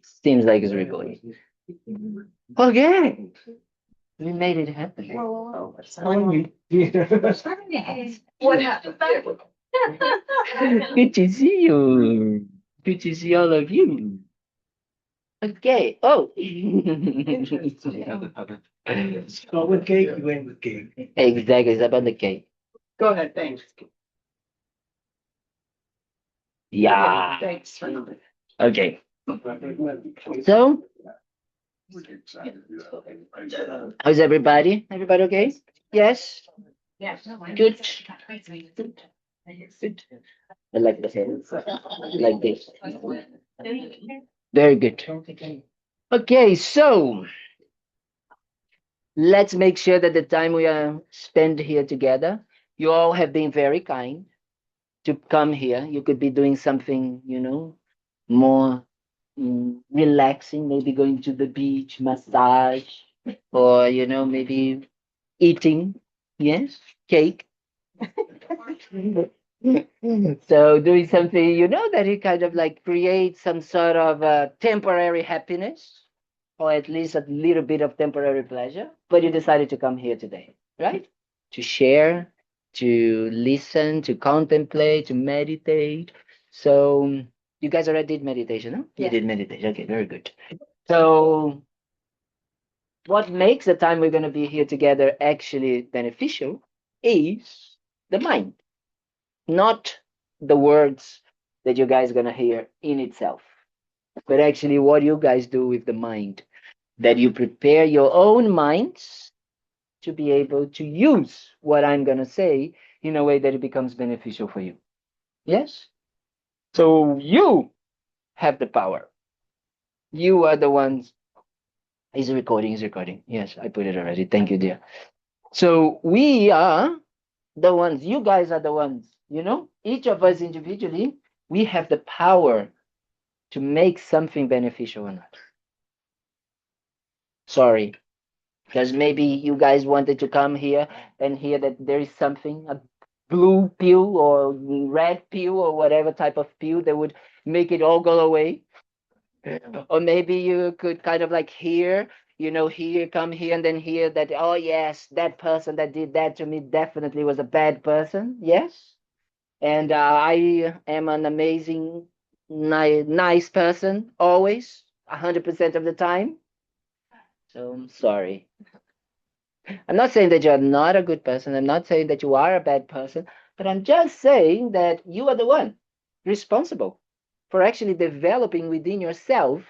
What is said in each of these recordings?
Seems like it's recording. Okay. We made it happen. Oh, What happened? good to see you. Good to see all of you. Okay. Oh. Start with cake, you end with cake. Exactly. It's about the cake. Go ahead, thanks. Yeah. Thanks. Okay. So, how's everybody? Everybody okay? Yes. Good. Good. I like the hands. Like this. Very good. Okay, so let's make sure that the time we spend here together, you all have been very kind to come here. You could be doing something, more relaxing, maybe going to the beach, massage, or, maybe eating, yes, cake. So doing something, that it kind of like creates some sort of temporary happiness, or at least a little bit of temporary pleasure, but you decided to come here today, right? To share, to listen, to contemplate, to meditate. So you guys already did meditation, huh? Yeah. You did meditation. Okay, very good. So what makes the time we're going to be here together actually beneficial is the mind, not the words that you guys are going to hear in itself, but actually what you guys do with the mind, that you prepare your own minds to be able to use what I'm going to say in a way that it becomes beneficial for you. Yes? So you have the power. You are the ones. Is recording, is recording. Yes, I put it already. Thank you, dear. So we are the ones, you guys are the ones, each of us individually, we have the power to make something beneficial or not. Sorry, because maybe you guys wanted to come here and hear that there is something, a blue pill or red pill or whatever type of pill that would make it all go away. Or maybe you could kind of like hear, come here and then hear that, oh yes, that person that did that to me definitely was a bad person. Yes. And I am an amazing, nice person, always, 100% of the time. So I'm sorry. I'm not saying that you're not a good person. I'm not saying that you are a bad person, but I'm just saying that you are the one responsible for actually developing within yourself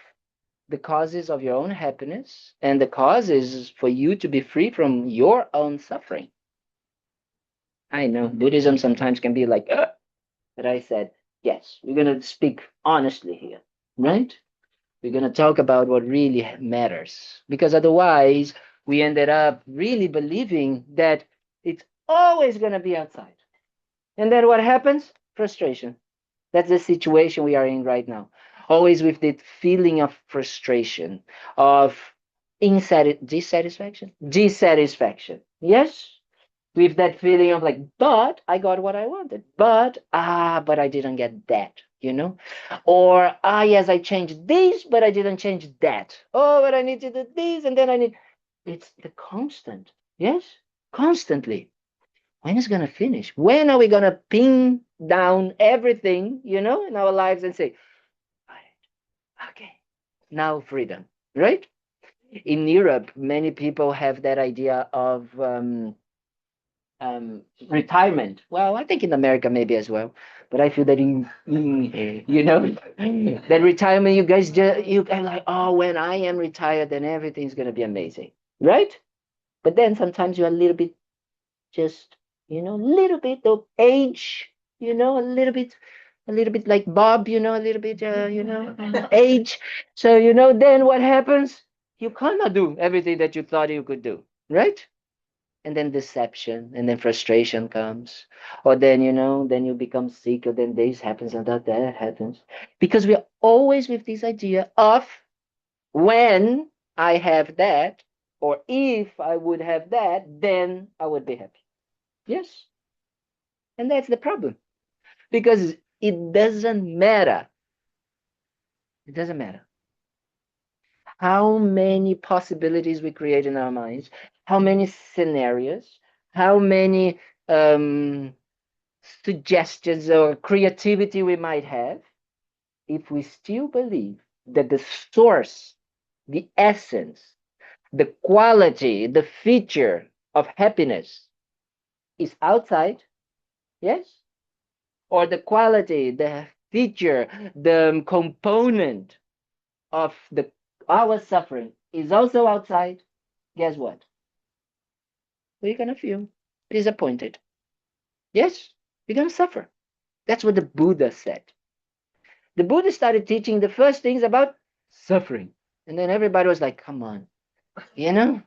the causes of your own happiness and the causes for you to be free from your own suffering. I know Buddhism sometimes can be like, but I said, yes, we're going to speak honestly here, right? We're going to talk about what really matters, because otherwise we ended up really believing that it's always going to be outside. And then what happens? Frustration. That's the situation we are in right now. Always with the feeling of frustration, of dissatisfaction. Yes? With that feeling of like, but I got what I wanted, but I didn't get that, or yes, I changed this, but I didn't change that. Oh, but I need to do this, and then I need. It's the constant, yes, constantly. When is it gonna finish? When are we gonna pin down everything, in our lives and say, okay, now freedom, right? In Europe, many people have that idea of retirement. Well, I think in America maybe as well, but I feel that that retirement, you guys just you are like, oh, when I am retired, then everything's gonna be amazing, right? But then sometimes you're a little bit, just little bit of age, a little bit like Bob, a little bit, age. So then what happens? You cannot do everything that you thought you could do, right? And then deception and then frustration comes, or then then you become sick, or then this happens and that happens, because we're always with this idea of, when I have that, or if I would have that, then I would be happy. Yes. And that's the problem, because It doesn't matter. It doesn't matter how many possibilities we create in our minds, how many scenarios, how many suggestions or creativity we might have, if we still believe that the source, the essence, the quality, the feature of happiness is outside, yes? Or the quality, the feature, the component of the our suffering is also outside, guess what? We're gonna feel disappointed. Yes, we're gonna suffer. That's what the Buddha said. The Buddha started teaching the first things about suffering. And then everybody was like, come on, you know?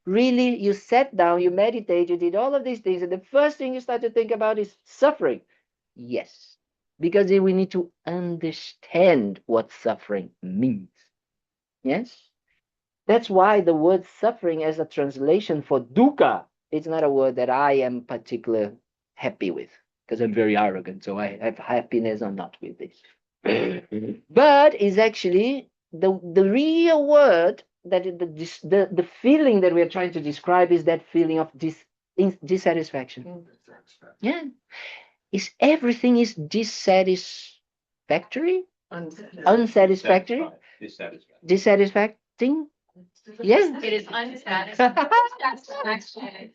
Really, you sat down, you meditated, you did all of these things, and the first thing you start to think about is suffering. Yes, because we need to understand what suffering means. Yes? That's why the word suffering as a translation for dukkha, it's not a word that I am particularly happy with, because I'm very arrogant, so I have happiness or not with this. But it's actually the real word that the feeling that we are trying to describe is that feeling of dissatisfaction. Yeah, is everything is dissatisfactory, unsatisfactory, dissatisfacting. Yes, It is unsatisfactory.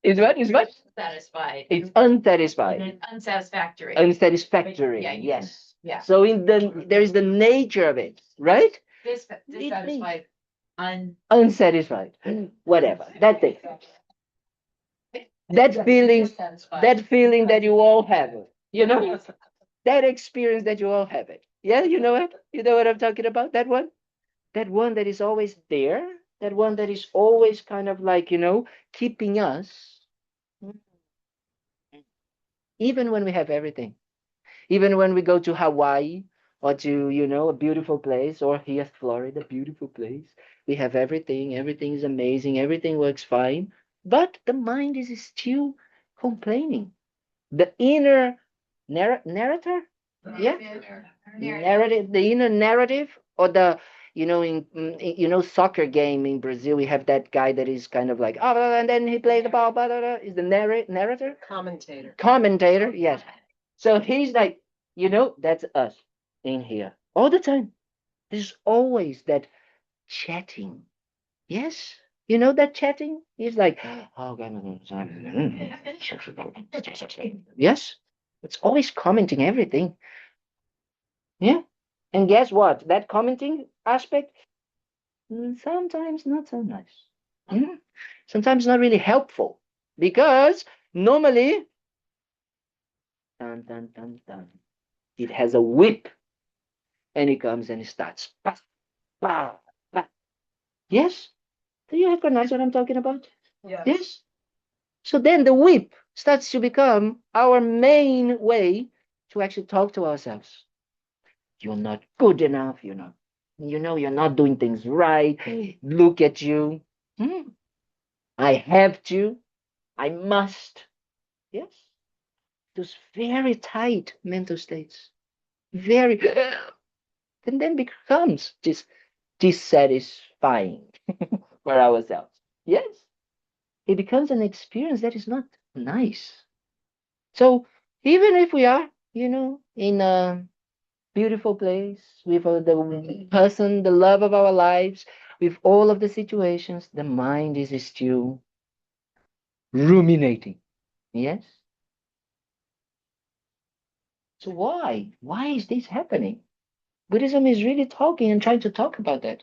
is what is what? Satisfied. It's unsatisfied. And unsatisfactory. Unsatisfactory. Yeah, Yes. yeah. So there is the nature of it, right? Dissatisfied. Unsatisfied. Whatever. That thing. That feeling. Dissatisfied. That feeling that you all have. You know. That experience that you all have it. Yeah. You know it. You know what I'm talking about. That one. That one that is always there. That one that is always kind of like keeping us, even when we have everything. Even when we go to Hawaii or to, a beautiful place, or here, Florida, beautiful place, we have everything. Everything is amazing. Everything works fine. But the mind is still complaining. The inner narrator, yeah, narrative, the inner narrative, or the, soccer game in Brazil, we have that guy that is kind of like, oh, and then he plays the ball, blah, blah, blah, is the narrator? Commentator, yes. So he's like, that's us in here all the time. There's always that chatting. Yes? You know that chatting? He's like, oh, yes? It's always commenting everything. Yeah? And guess what? That commenting aspect, sometimes not so nice. Sometimes not really helpful. Because normally, dun, dun, dun, dun, it has a whip, and he comes and he starts. Bah, bah, bah. Yes? Do you recognize what I'm talking about? Yes? So then the whip starts to become our main way to actually talk to ourselves. You're not good enough. You're not doing things right. Look at you. I have to. I must. Yes? Those very tight mental states. Very. And then becomes dissatisfying for ourselves. Yes? It becomes an experience that is not nice. So even if we are, in a beautiful place with the person, the love of our lives, with all of the situations, the mind is still ruminating. Yes? So why? Why is this happening? Buddhism is really talking and trying to talk about that.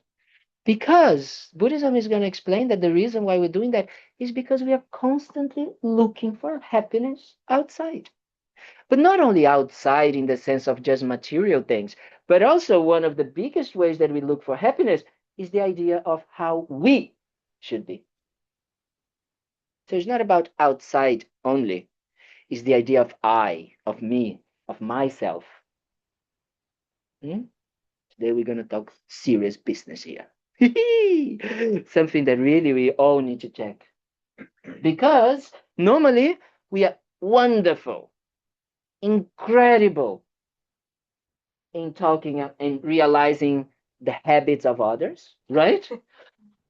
Because Buddhism is going to explain that the reason why we're doing that is because we are constantly looking for happiness outside. But not only outside in the sense of just material things, but also one of the biggest ways that we look for happiness is the idea of how we should be. So it's not about outside only, it's the idea of I, of me, of myself. Today we're going to talk serious business here. Something that really we all need to check. Because normally we are wonderful, incredible, in talking and realizing the habits of others, right?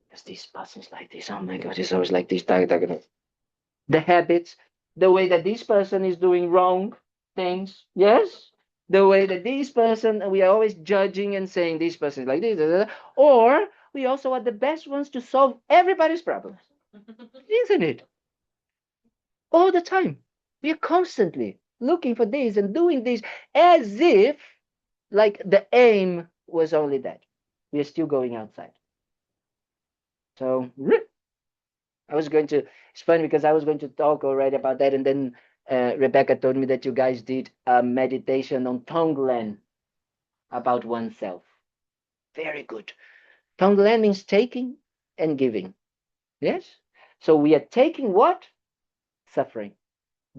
Because this person's like this. Oh my God, it's always like this. The habits, the way that this person is doing wrong things, yes? The way that this person, we are always judging and saying this person is like this, or we also are the best ones to solve everybody's problems, isn't it? All the time. We are constantly looking for this and doing this as if like the aim was only that. We are still going outside. So I was going to, it's funny because I was going to talk already about that. And then Rebecca told me that you guys did a meditation on Tonglen about oneself. Very good. Tonglen means taking and giving. Yes? So we are taking what? Suffering,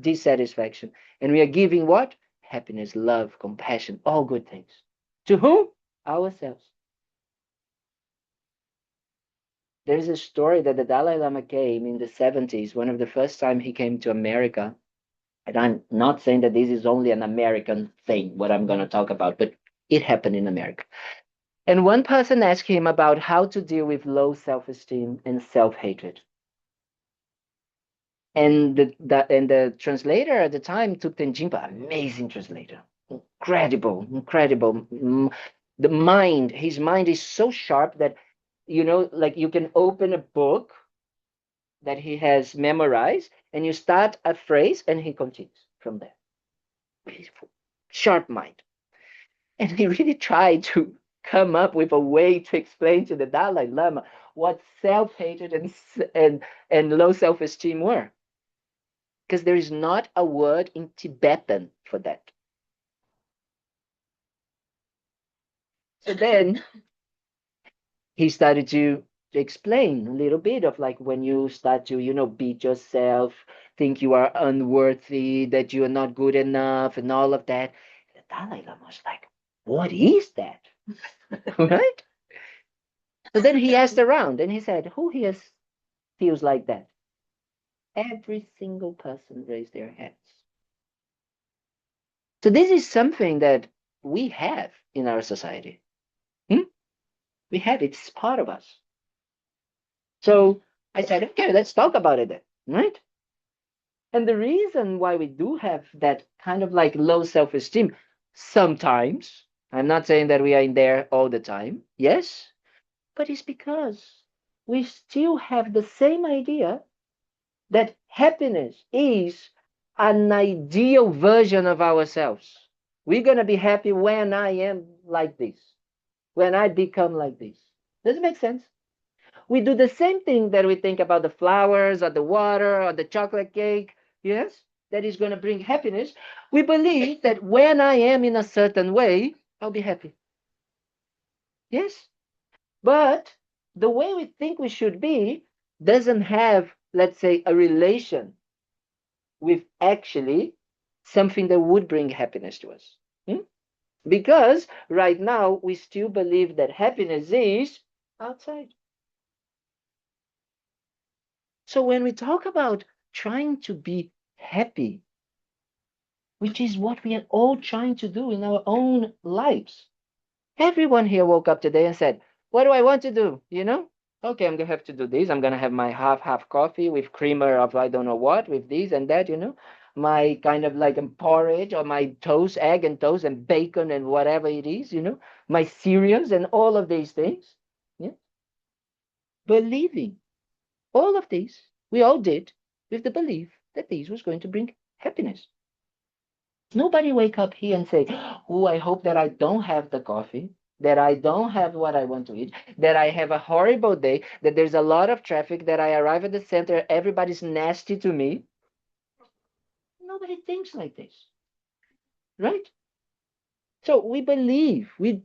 dissatisfaction. And we are giving what? Happiness, love, compassion, all good things. To whom? Ourselves. There's a story that the Dalai Lama came in the 70s, one of the first time he came to America. And I'm not saying that this is only an American thing, what I'm going to talk about, but it happened in America. And one person asked him about how to deal with low self-esteem and self-hatred. And the translator at the time, Thubten, amazing translator, incredible, incredible. The mind, his mind is so sharp that, you know, like you can open a book that he has memorized and you start a phrase and he continues from there. Beautiful, sharp mind. And he really tried to come up with a way to explain to the Dalai Lama what self-hatred and low self-esteem were. Because there is not a word in Tibetan for that. So then he started to explain a little bit of like when you start to, you know, beat yourself, think you are unworthy, that you are not good enough, and all of that. The Dalai Lama was like, what is that? Right? So then he asked around and he said, who here feels like that? Every single person raised their hands. So this is something that we have in our society. We have it. It's part of us. So I said, okay, let's talk about it then, right? And the reason why we do have that kind of like low self-esteem sometimes, I'm not saying that we are in there all the time, yes, but it's because we still have the same idea that happiness is an ideal version of ourselves. We're going to be happy when I am like this, when I become like this. Does it make sense? We do the same thing that we think about the flowers or the water or the chocolate cake, yes, that is going to bring happiness. We believe that when I am in a certain way, I'll be happy. Yes, but the way we think we should be doesn't have, let's say, a relation with actually something that would bring happiness to us. Because right now we still believe that happiness is outside. So when we talk about trying to be happy, which is what we are all trying to do in our own lives, everyone here woke up today and said, what do I want to do? You know? Okay, I'm gonna have to do this. I'm gonna have my half coffee with creamer of I don't know what, with this and that, you know, my kind of like a porridge or my toast, egg and toast and bacon and whatever it is, you know, my cereals and all of these things. Yeah. Believing all of these, we all did with the belief that this was going to bring happiness. Nobody wake up here and say, oh, I hope that I don't have the coffee, that I don't have what I want to eat, that I have a horrible day, that there's a lot of traffic, that I arrive at the center, everybody's nasty to me. Nobody thinks like this, right? So we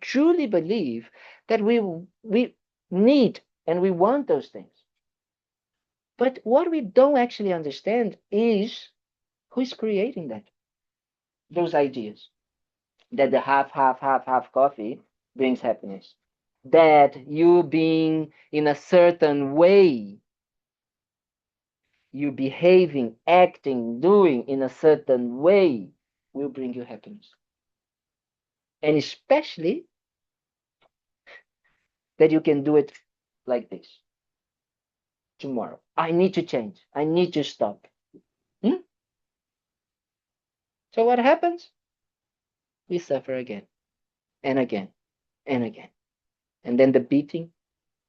truly believe that we need and we want those things. But what we don't actually understand is who is creating that, those ideas. That the half coffee brings happiness. That you being in a certain way, you behaving, acting, doing in a certain way will bring you happiness. And especially that you can do it like this tomorrow. I need to change. I need to stop. Hmm? So what happens? We suffer again and again and again. And then the beating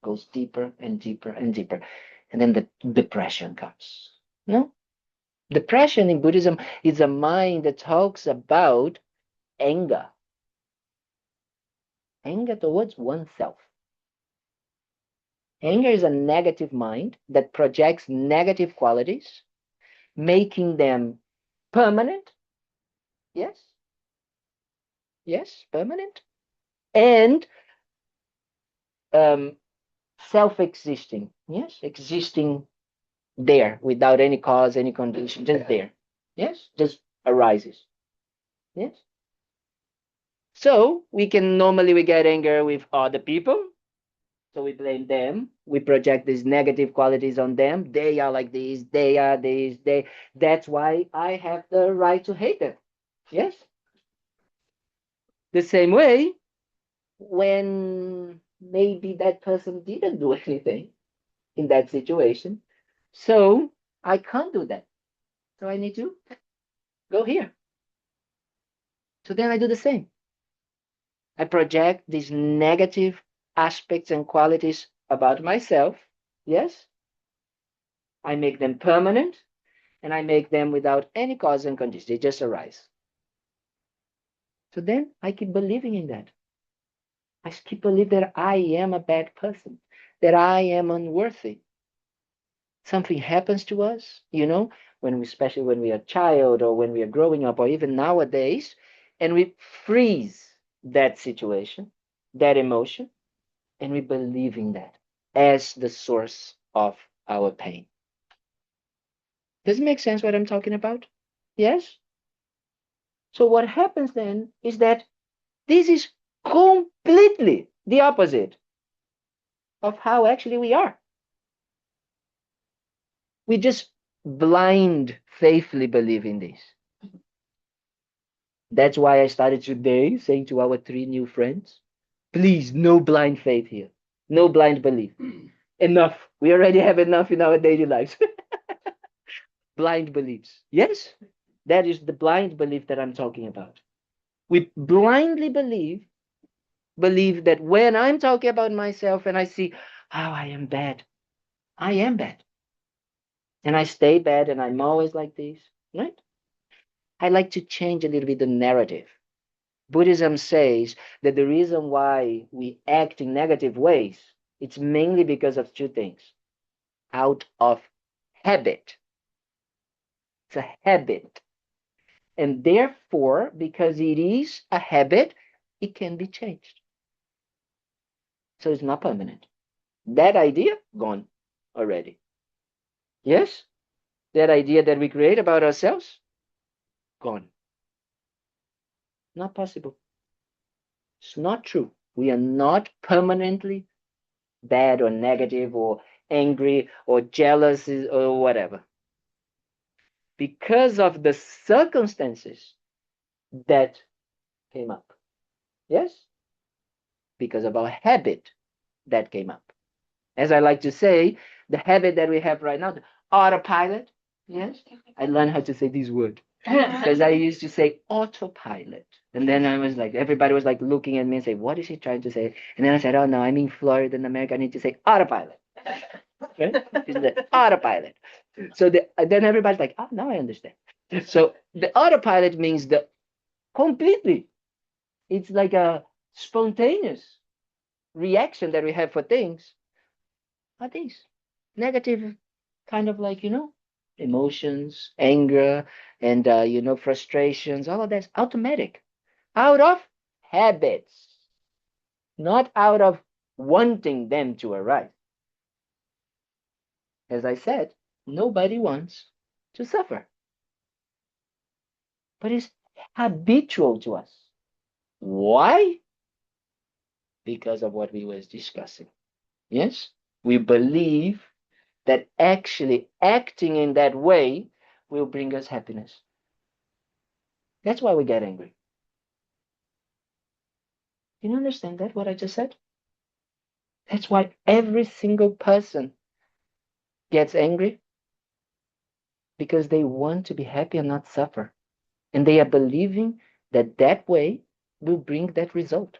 goes deeper and deeper and deeper. And then the depression comes. No? Depression in Buddhism is a mind that talks about anger. Anger towards oneself. Anger is a negative mind that projects negative qualities, making them permanent. Yes? Yes, permanent. And um, self-existing. Yes, existing there without any cause, any condition, just there. Yes, just arises. Yes. So we get anger with other people. So we blame them. We project these negative qualities on them. They are like this. They are this. That's why I have the right to hate them. Yes. The same way, when maybe that person didn't do anything in that situation, so I can't do that. So I need to go here. So then I do the same. I project these negative aspects and qualities about myself. Yes. I make them permanent and I make them without any cause and condition. They just arise. So then I keep believing in that. I keep believing that I am a bad person, that I am unworthy. Something happens to us, when we, especially when we are a child or when we are growing up or even nowadays, and we freeze that situation, that emotion, and we believe in that as the source of our pain. Does it make sense what I'm talking about? Yes? So what happens then is that this is completely the opposite of how actually we are. We just blind faithfully believe in this. That's why I started today saying to our 3 new friends, please, no blind faith here. No blind belief. Enough. We already have enough in our daily lives. Blind beliefs. Yes, that is the blind belief that I'm talking about. We blindly believe that when I'm talking about myself and I see, oh, I am bad. I am bad. And I stay bad and I'm always like this, right? I like to change a little bit the narrative. Buddhism says that the reason why we act in negative ways, it's mainly because of 2 things. Out of habit. It's a habit. And therefore, because it is a habit, it can be changed. So it's not permanent. That idea, gone already. Yes? That idea that we create about ourselves, gone. Not possible. It's not true. We are not permanently bad or negative or angry or jealous or whatever. Because of the circumstances that came up. Yes? Because of our habit that came up. As I like to say, the habit that we have right now, the autopilot. Yes? I learned how to say this word. Because I used to say autopilot. And then I was like, everybody was like looking at me and say, what is he trying to say? And then I said, oh no, I'm in Florida in America. I need to say autopilot. Right? It's the autopilot. So then everybody's like, oh, now I understand. So the autopilot means the completely. It's like a spontaneous reaction that we have for things. Are these negative kind of like, emotions, anger, and, frustrations, all of that's automatic, out of habits, not out of wanting them to arise. As I said, nobody wants to suffer, but it's habitual to us. Why? Because of what we was discussing. Yes, we believe that actually acting in that way will bring us happiness. That's why we get angry. You understand that, what I just said? That's why every single person gets angry, because they want to be happy and not suffer. And they are believing that that way will bring that result.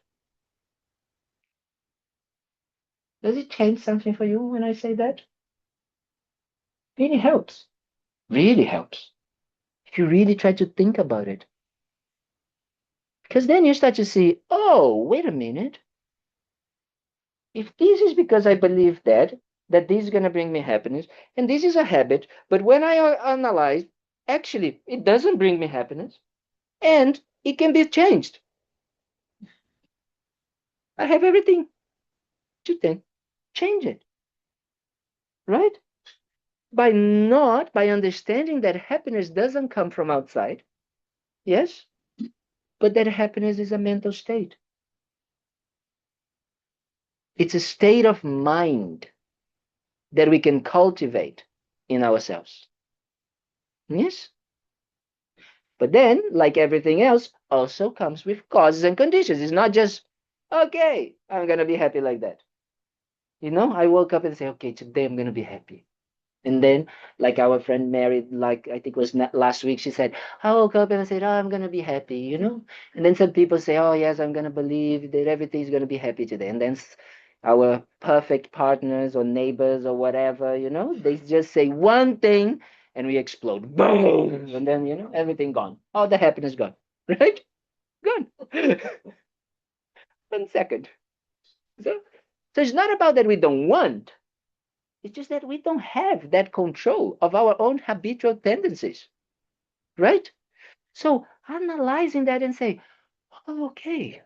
Does it change something for you when I say that? Really helps. Really helps. If you really try to think about it. Because then you start to see, oh, wait a minute. If this is because I believe that this is going to bring me happiness, and this is a habit, but when I analyze, actually, it doesn't bring me happiness, and it can be changed. I have everything to then change it, right? By understanding that happiness doesn't come from outside, yes, but that happiness is a mental state. It's a state of mind that we can cultivate in ourselves. Yes? But then, like everything else, also comes with causes and conditions. It's not just, okay, I'm going to be happy like that. I woke up and say, okay, today I'm going to be happy. And then, like our friend Mary, like I think it was last week, she said, I woke up and I said, oh, I'm going to be happy. And then some people say, oh, yes, I'm going to believe that everything's going to be happy today. And then our perfect partners or neighbors or whatever, they just say one thing and we explode. Boom! And then, everything gone. All the happiness gone. Right? Gone. 1 second. So it's not about that we don't want. It's just that we don't have that control of our own habitual tendencies, right? So analyzing that and say, oh, okay,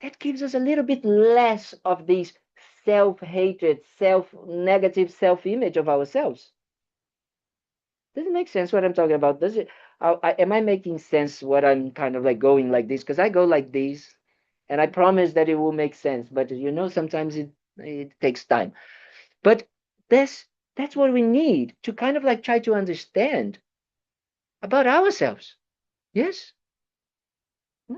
that gives us a little bit less of this self-hatred, self-negative self-image of ourselves. Does it make sense what I'm talking about? Does it? Am I making sense what I'm kind of like going like this? Because I go like this, and I promise that it will make sense. But sometimes it takes time. But that's what we need to kind of like try to understand about ourselves. Yes? Hmm?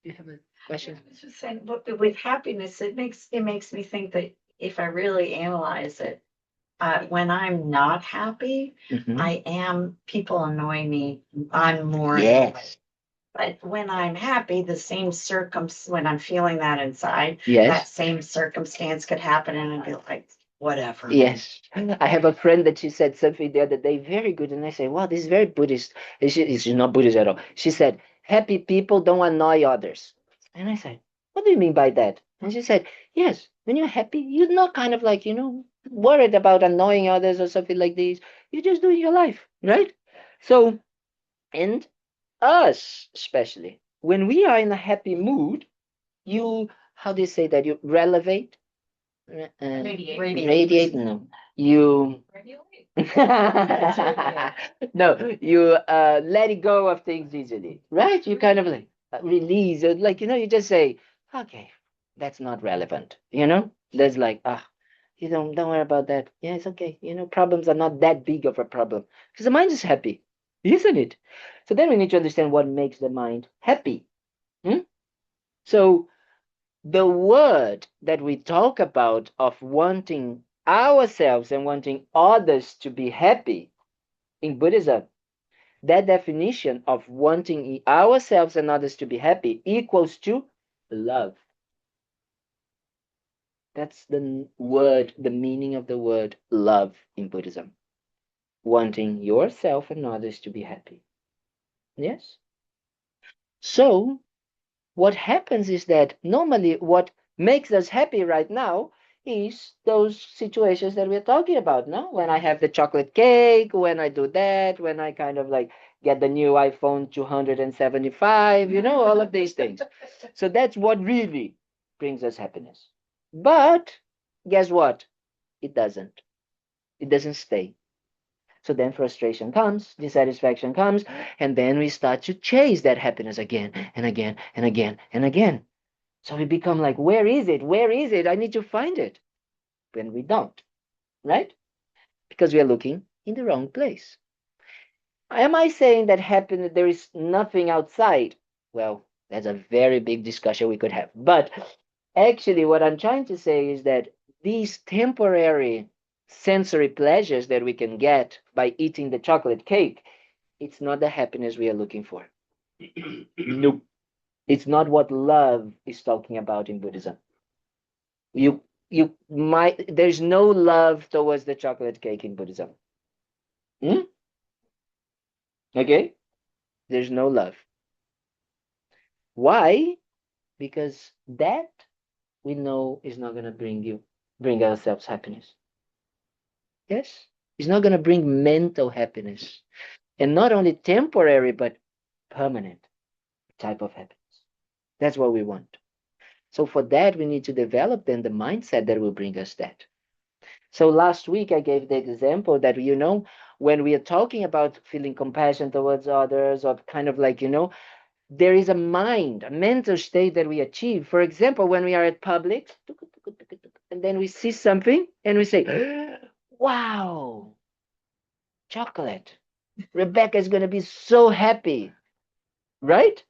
Do you have a question? I was just saying, with happiness, it makes me think that if I really analyze it, when I'm not happy, people annoy me. I'm more. Yes. But when I'm happy, when I'm feeling that inside, that Yes. same circumstance could happen and I'd be like, whatever. Yes. I have a friend that she said something the other day, very good. And I say, wow, this is very Buddhist. And she's not Buddhist at all. She said, happy people don't annoy others. And I said, what do you mean by that? And she said, yes, when you're happy, you're not kind of like, worried about annoying others or something like this. You're just doing your life, right? So, and us especially, when we are in a happy mood, how do you say that? You relevate? Radiate? No. You. No, you let it go of things easily, right? You kind of like release, like you just say, okay, that's not relevant. There's like you don't worry about that. Yeah, it's okay. Problems are not that big of a problem because the mind is happy, isn't it? So then we need to understand what makes the mind happy. So the word that we talk about of wanting ourselves and wanting others to be happy in Buddhism, that definition of wanting ourselves and others to be happy equals to love. That's the word, the meaning of the word love in Buddhism. Wanting yourself and others to be happy. Yes? So, what happens is that normally what makes us happy right now is those situations that we're talking about, no? When I have the chocolate cake, when I do that, when I kind of like get the new iPhone 275, all of these things. So that's what really brings us happiness. But guess what? It doesn't. It doesn't stay. So then frustration comes, dissatisfaction comes, and then we start to chase that happiness again and again and again and again. So we become like, where is it? Where is it? I need to find it. When we don't, right? Because we are looking in the wrong place. Am I saying that happiness, there is nothing outside? Well, That's a very big discussion we could have. But actually, what I'm trying to say is that these temporary sensory pleasures that we can get by eating the chocolate cake, it's not the happiness we are looking for. Nope. It's not what love is talking about in Buddhism. You might there's no love towards the chocolate cake in Buddhism. Hmm? Okay? There's no love. Why? Because that we know is not gonna bring ourselves happiness. Yes? It's not gonna bring mental happiness. And not only temporary, but permanent type of happiness. That's what we want. So for that, we need to develop then the mindset that will bring us that. So last week I gave the example that, when we are talking about feeling compassion towards others, or kind of like, there is a mental state that we achieve. For example, when we are at public, and then we see something and we say, wow, chocolate. Rebecca is going to be so happy, right?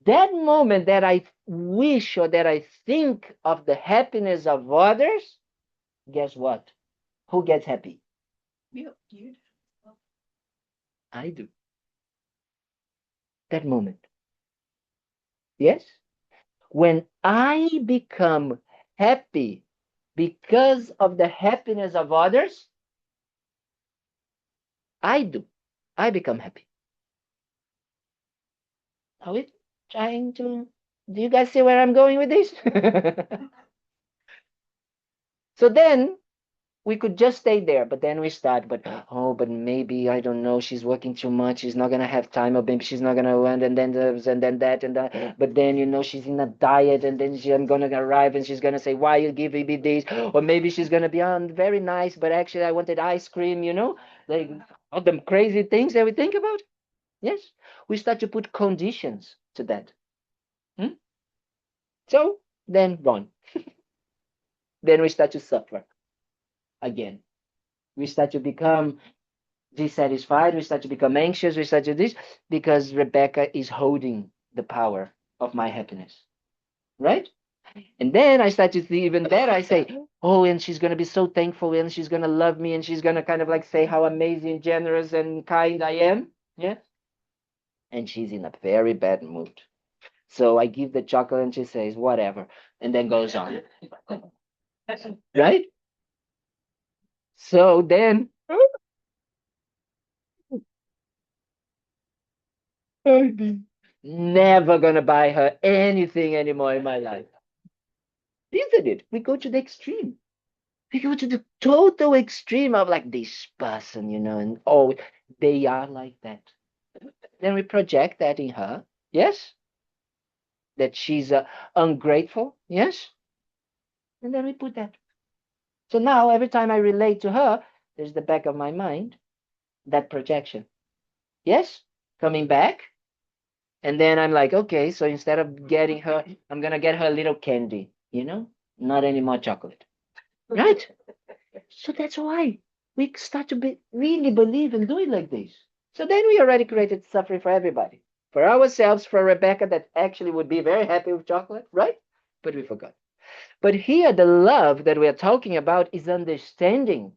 That moment that I wish or that I think of the happiness of others, guess what? Who gets happy? You. I do. That moment. Yes? When I become happy because of the happiness of others, I do. I become happy. Are we trying to? Do you guys see where I'm going with this? So then we could just stay there, but then we start, but maybe I don't know, she's working too much, she's not gonna have time, or maybe she's not gonna want, and then that and that, but then she's in a diet, and then I'm gonna arrive and she's gonna say, why you giving me this? Or maybe she's gonna be very nice, but actually I wanted ice cream, like all the crazy things that we think about. Yes, we start to put conditions to that. Hmm? So then gone. Then we start to suffer again. We start to become dissatisfied, we start to become anxious, we start to this because Rebecca is holding the power of my happiness, right? And then I start to see even better. I say, oh, and she's going to be so thankful, and she's going to love me, and she's going to kind of like say how amazing, generous, and kind I am. Yeah. And she's in a very bad mood. So I give the chocolate, and she says, whatever, and then goes on. Right? So then, never going to buy her anything anymore in my life. Isn't it? We go to the extreme. We go to the total extreme of like this person, and oh, they are like that. Then we project that in her. Yes? That she's ungrateful. Yes? And then we put that. So now every time I relate to her, there's the back of my mind, that projection. Yes? Coming back. And then I'm like, okay, so instead of getting her, I'm going to get her a little candy, not any more chocolate. Right? So that's why we start to really believe and do it like this. So then we already created suffering for everybody. For ourselves, for Rebecca, that actually would be very happy with chocolate, right? But we forgot. But here, the love that we are talking about is understanding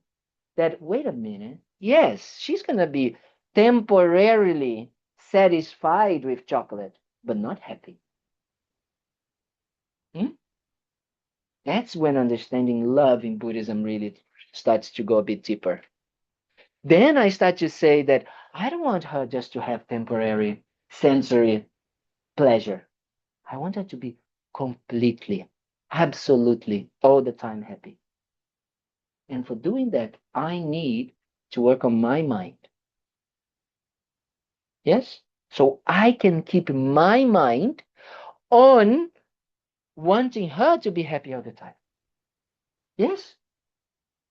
that, wait a minute, yes, she's going to be temporarily satisfied with chocolate, but not happy. Hmm? That's when understanding love in Buddhism really starts to go a bit deeper. Then I start to say that I don't want her just to have temporary sensory pleasure. I want her to be completely, absolutely, all the time happy. And for doing that, I need to work on my mind. Yes? So I can keep my mind on wanting her to be happy all the time. Yes?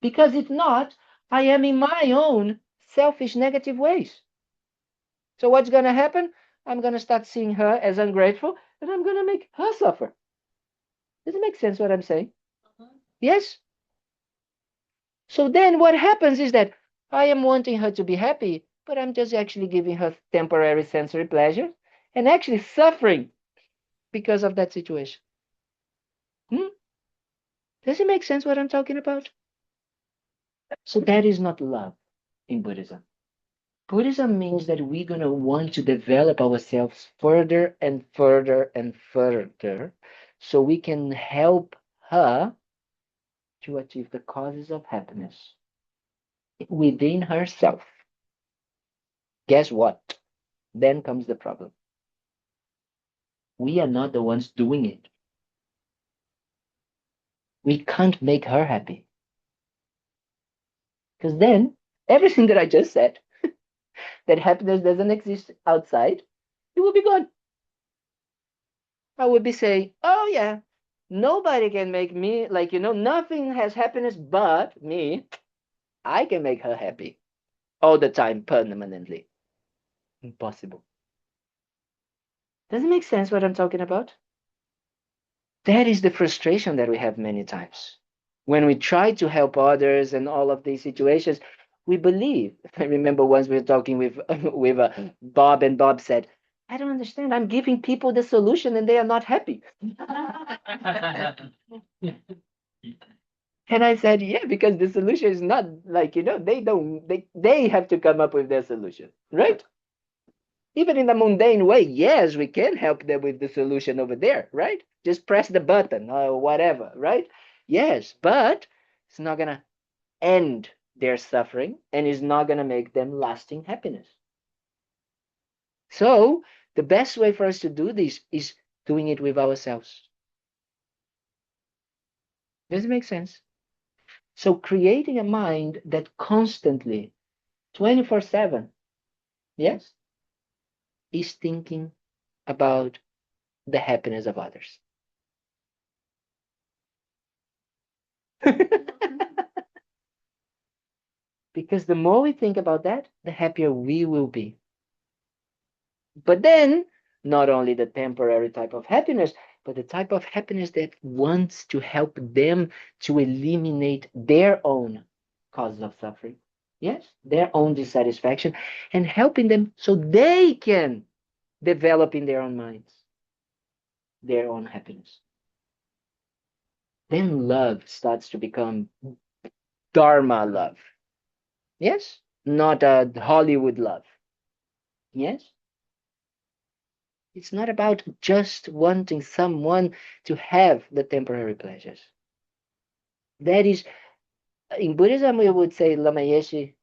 Because if not, I am in my own selfish negative ways. So what's going to happen? I'm going to start seeing her as ungrateful, and I'm going to make her suffer. Does it make sense what I'm saying? Yes? So then what happens is that I am wanting her to be happy, but I'm just actually giving her temporary sensory pleasure and actually suffering because of that situation. Does it make sense what I'm talking about? So that is not love in Buddhism. Buddhism means that we're going to want to develop ourselves further and further and further so we can help her to achieve the causes of happiness within herself. Guess what? Then comes the problem. We are not the ones doing it. We can't make her happy. Because then, everything that I just said, that happiness doesn't exist outside, it will be gone. I would be saying, oh yeah, nobody can make me, like, nothing has happiness but me. I can make her happy all the time, permanently. Impossible. Does it make sense what I'm talking about? That is the frustration that we have many times. When we try to help others and all of these situations, we believe. I remember once we were talking with Bob, and Bob said, I don't understand. I'm giving people the solution and they are not happy. And I said, yeah, because the solution is not like, they have to come up with their solution, right? Even in a mundane way, yes, we can help them with the solution over there, right? Just press the button or whatever, right? Yes, but it's not going to end their suffering and it's not going to make them lasting happiness. So the best way for us to do this is doing it with ourselves. Does it make sense? So creating a mind that constantly, 24/7, yes, is thinking about the happiness of others. Because the more we think about that, the happier we will be. But then, not only the temporary type of happiness, but the type of happiness that wants to help them to eliminate their own causes of suffering. Yes, their own dissatisfaction, and helping them so they can develop in their own minds their own happiness. Then love starts to become Dharma love. Yes, not a Hollywood love. Yes, it's not about just wanting someone to have the temporary pleasures. That is, in Buddhism, we would say, Lama Yeshe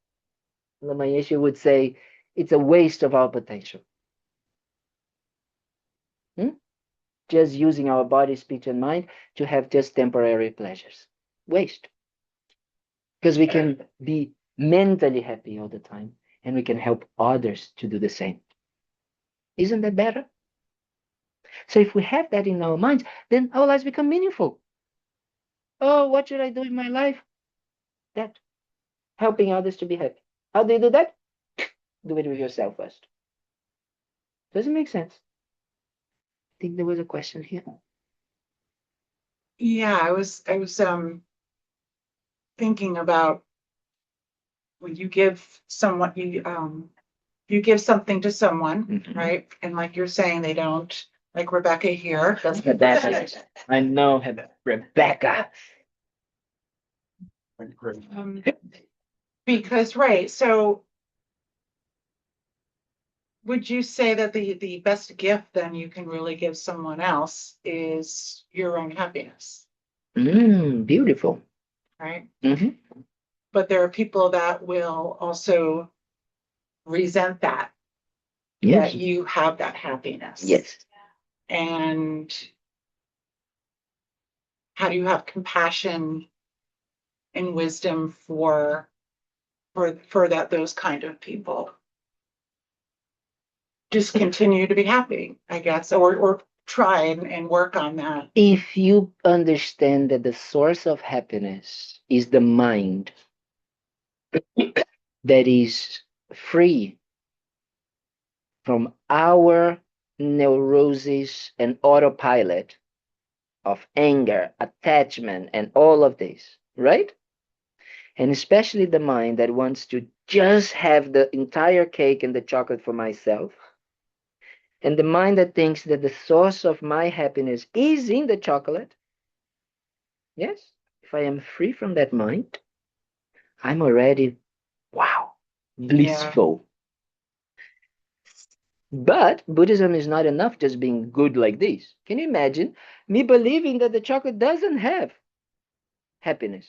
would say, it's a waste of our potential. Just using our body, speech, and mind to have just temporary pleasures. Waste. Because we can be mentally happy all the time and we can help others to do the same. Isn't that better? So if we have that in our minds, then our lives become meaningful. Oh, what should I do in my life? That. Helping others to be happy. How do you do that? Do it with yourself first. Does it make sense? I think there was a question here. Yeah, I was thinking about when you give someone you give something to someone, right? And like you're saying, they don't, like Rebecca here. That's Rebecca. I know Rebecca. Because right, so would you say that the best gift then you can really give someone else is your own happiness? Beautiful. Right? Mm-hmm. But there are people that will also resent that, Yes. that you have that happiness. Yes. And how do you have compassion and wisdom for that those kind of people? Just continue to be happy, I guess, or try and work on that. If you understand that the source of happiness is the mind that is free from our neuroses and autopilot of anger, attachment, and all of this, right? And especially the mind that wants to just have the entire cake and the chocolate for myself, And the mind that thinks that the source of my happiness is in the chocolate, yes, if I am free from that mind, I'm already, wow, blissful. But Buddhism is not enough just being good like this. Can you imagine me believing that the chocolate doesn't have happiness?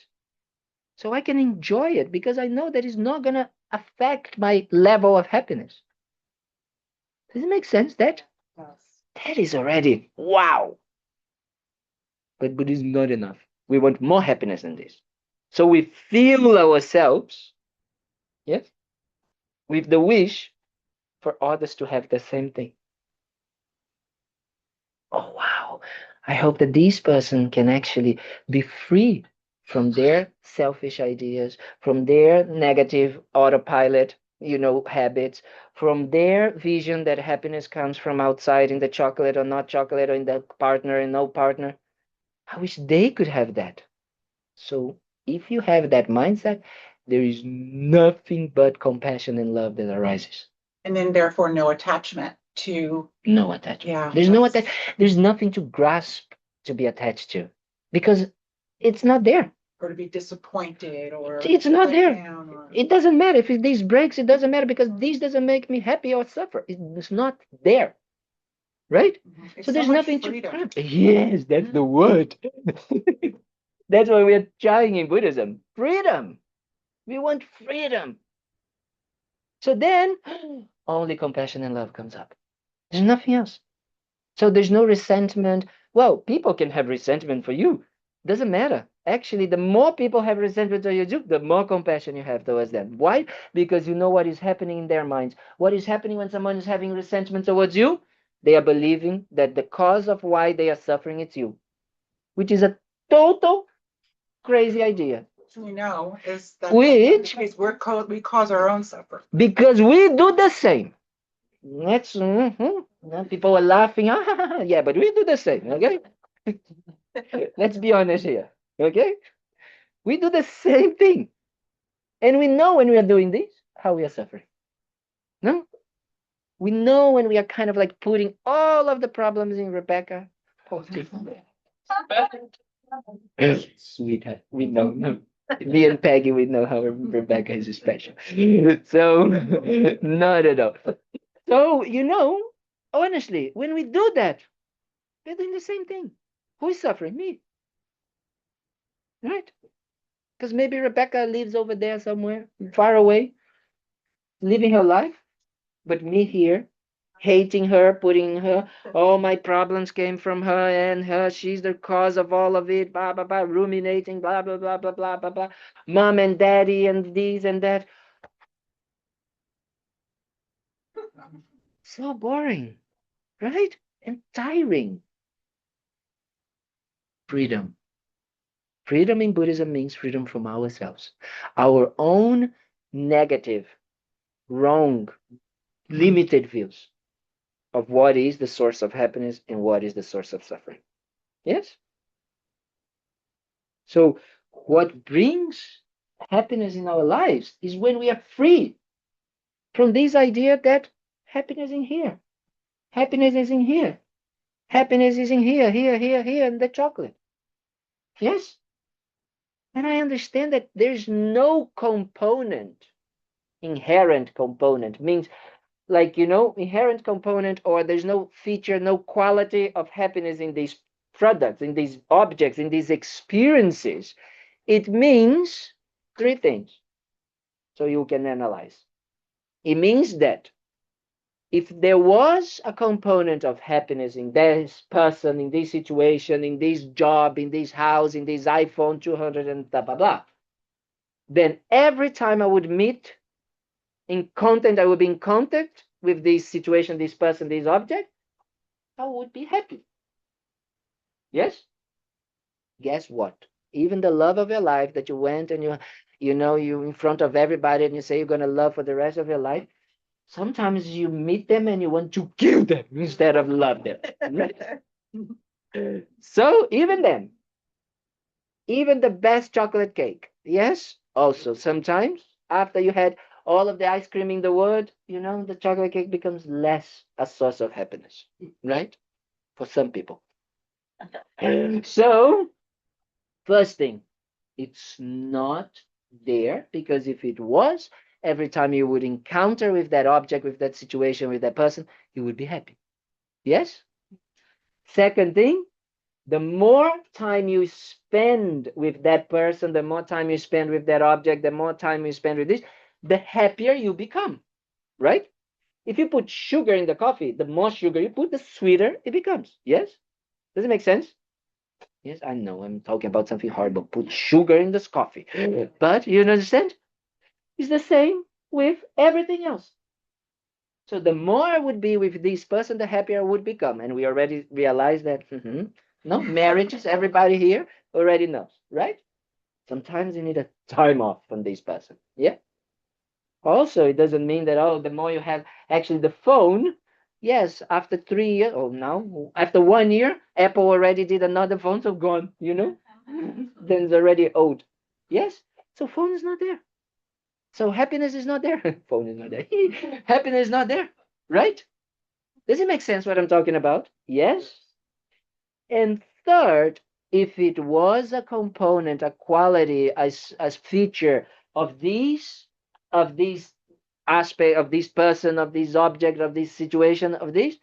So I can enjoy it because I know that it's not going to affect my level of happiness. Does it make sense? That is already wow. But Buddhism is not enough. We want more happiness than this. So we fill ourselves, yes, with the wish for others to have the same thing. Oh wow, I hope that this person can actually be free from their selfish ideas, from their negative autopilot, habits, from their vision that happiness comes from outside in the chocolate or not chocolate or in the partner and no partner. I wish they could have that. So if you have that mindset, there is nothing but compassion and love that arises. And then therefore no attachment to. No attachment. Yeah. There's no attachment. There's nothing to grasp to be attached to because it's not there. Or to be disappointed or. It's not there. It doesn't matter if this breaks. It doesn't matter because this doesn't make me happy or suffer. It's not there. Right? Mm-hmm. So there's nothing to grasp. Yes, that's the word. That's what we're trying in Buddhism. Freedom. We want freedom. So then only compassion and love comes up. There's nothing else. So there's no resentment. Well, people can have resentment for you. Doesn't matter. Actually, the more people have resentment towards you, the more compassion you have towards them. Why? Because you know what is happening in their minds. What is happening when someone is having resentment towards you? They are believing that the cause of why they are suffering is you, which is a total crazy idea. We know is that which we cause our own suffering because we do the same. That's people are laughing. Yeah, but we do the same. Okay, let's be honest here. Okay, we do the same thing, and we know when we are doing this how we are suffering. No, we know when we are kind of like putting all of the problems in Rebecca. Sweetheart, we know. No. Me and Peggy, we know how Rebecca is special. So, not at all. So, honestly, when we do that, we're doing the same thing. Who is suffering? Me. Right? Because maybe Rebecca lives over there somewhere, far away, living her life, but me here, hating her, putting her, all my problems came from her and her, she's the cause of all of it, blah, blah, blah, ruminating, blah, blah, blah, blah, blah, blah, blah, mom and daddy and this and that. So boring, right? And tiring. Freedom. Freedom in Buddhism means freedom from ourselves, our own negative, wrong, limited views of what is the source of happiness and what is the source of suffering. Yes? So, what brings happiness in our lives is when we are free from this idea that happiness is in here. Happiness is in here. Happiness is in here, here, here, here, in the chocolate. Yes? And I understand that there's no component, inherent component, means like, inherent component, or there's no feature, no quality of happiness in these products, in these objects, in these experiences. It means three things. So you can analyze. It means that if there was a component of happiness in this person, in this situation, in this job, in this house, in this iPhone 200 and blah, blah, blah, then every time I would meet I would be in contact with this situation, this person, this object, I would be happy. Yes? Guess what? Even the love of your life that you went and you in front of everybody and you say you're going to love for the rest of your life, sometimes you meet them and you want to kill them instead of love them. Right? So even then, even the best chocolate cake, yes, also sometimes after you had all of the ice cream in the world, the chocolate cake becomes less a source of happiness, right? For some people. So, first thing, it's not there, because if it was, every time you would encounter with that object, with that situation, with that person, you would be happy. Yes? Second thing, the more time you spend with that person, the more time you spend with that object, the more time you spend with this, the happier you become, right? If you put sugar in the coffee, the more sugar you put, the sweeter it becomes. Yes? Does it make sense? Yes, I know I'm talking about something horrible. Put sugar in this coffee. But you understand? It's the same with everything else. So the more I would be with this person, the happier I would become. And we already realized that, no, marriages, everybody here already knows, right? Sometimes you need a time off from this person. Yeah. Also, it doesn't mean that, oh, the more you have actually the phone, yes, after 3 years, oh, now, after 1 year, Apple already did another phone, so gone, then it's already old. Yes. So phone is not there. So happiness is not there. Phone is not there. Happiness is not there, right? Does it make sense what I'm talking about? Yes. And third, if it was a component, a quality, as feature of these aspect, of this person, of this object, of this situation, of this,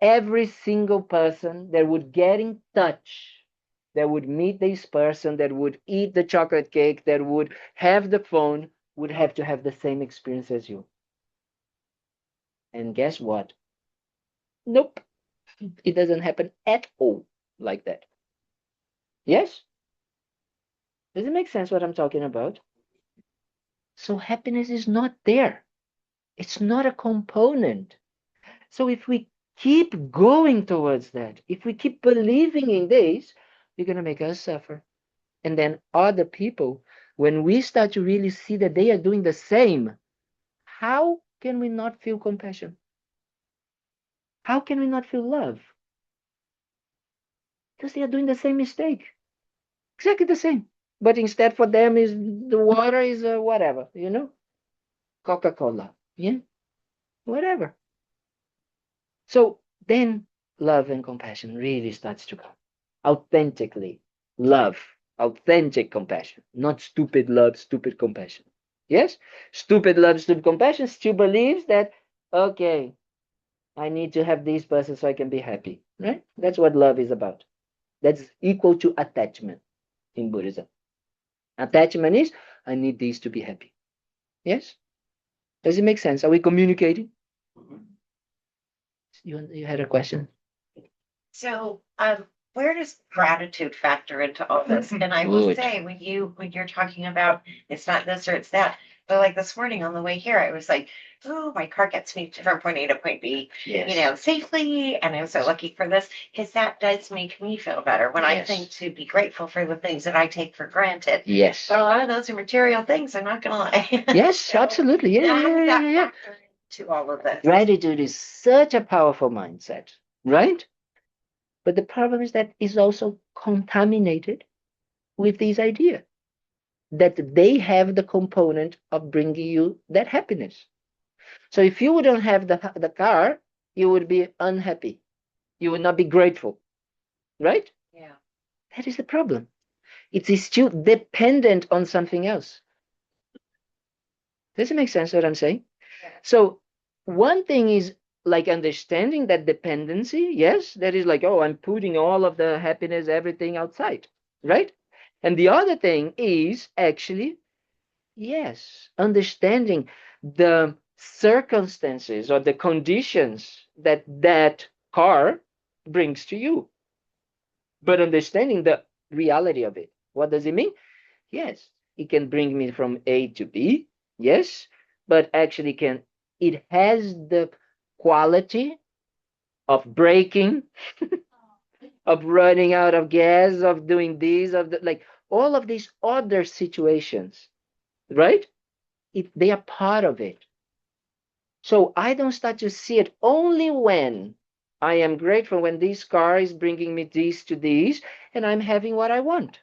every single person that would get in touch, that would meet this person, that would eat the chocolate cake, that would have the phone, would have to have the same experience as you. And guess what? Nope. It doesn't happen at all like that. Yes? Does it make sense what I'm talking about? So happiness is not there. It's not a component. So if we keep going towards that, if we keep believing in this, you're going to make us suffer. And then other people, when we start to really see that they are doing the same, how can we not feel compassion? How can we not feel love? Because they are doing the same mistake. Exactly the same. But instead for them is the water is whatever, Coca-Cola. Yeah, whatever. So then love and compassion really starts to come. Authentically love, authentic compassion, not stupid love, stupid compassion. Yes? Stupid love, stupid compassion still believes that, okay, I need to have this person so I can be happy. Right? That's what love is about. That's equal to attachment in Buddhism. Attachment is, I need this to be happy. Yes? Does it make sense? Are we communicating? You had a question? So, where does gratitude factor into all this? And I will say, when you're talking about it's not this or it's that, but like this morning on the way here, I was like, oh, my car gets me from point A to point B, Yes. safely, and I'm so lucky for this, because that does make me feel better when I think to be grateful for the things that I take for granted. Yes. So a lot of those are material things. I'm not gonna lie. Yes, absolutely. Yeah. To all of this. Gratitude is such a powerful mindset, right? But the problem is that it's also contaminated with this idea that they have the component of bringing you that happiness. So if you don't have the car, you would be unhappy. You would not be grateful, right? Yeah. That is the problem. It is still dependent on something else. Does it make sense what I'm saying? Yeah. So one thing is like understanding that dependency. Yes, that is like, oh, I'm putting all of the happiness, everything outside, right? And the other thing is actually, yes, understanding the circumstances or the conditions that that car brings to you, but understanding the reality of it. What does it mean? Yes, it can bring me from A to B. Yes, but actually it has the quality of braking, of running out of gas, of doing these, like all of these other situations, right? They are part of it. So I don't start to see it only when I am grateful, when this car is bringing me this to this and I'm having what I want.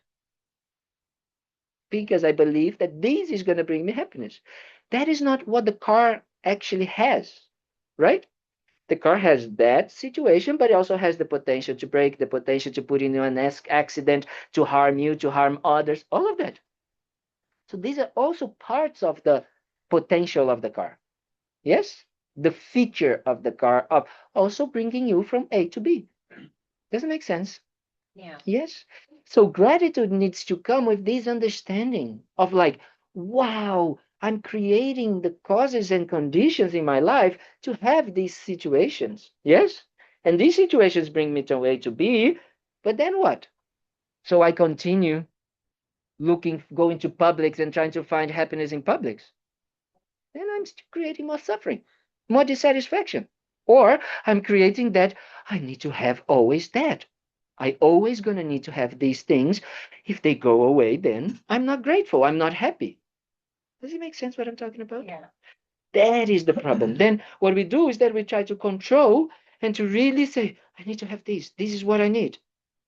Because I believe that this is going to bring me happiness. that is not what the car actually has, right? The car has that situation, but it also has the potential to break, the potential to put in an accident, to harm you, to harm others, all of that. So these are also parts of the potential of the car. Yes? The feature of the car of also bringing you from A to B. Does it make sense? Yeah. Yes. So gratitude needs to come with this understanding of like, wow, I'm creating the causes and conditions in my life to have these situations. Yes. And these situations bring me from A to B. But then what? So I continue going to Publix and trying to find happiness in Publix. Then I'm still creating more suffering, more dissatisfaction. Or I'm creating that I need to have always that. I always gonna need to have these things. If they go away, then I'm not grateful. I'm not happy. Does it make sense what I'm talking about? Yeah. That is the problem. Then what we do is that we try to control and to really say, I need to have this. This is what I need.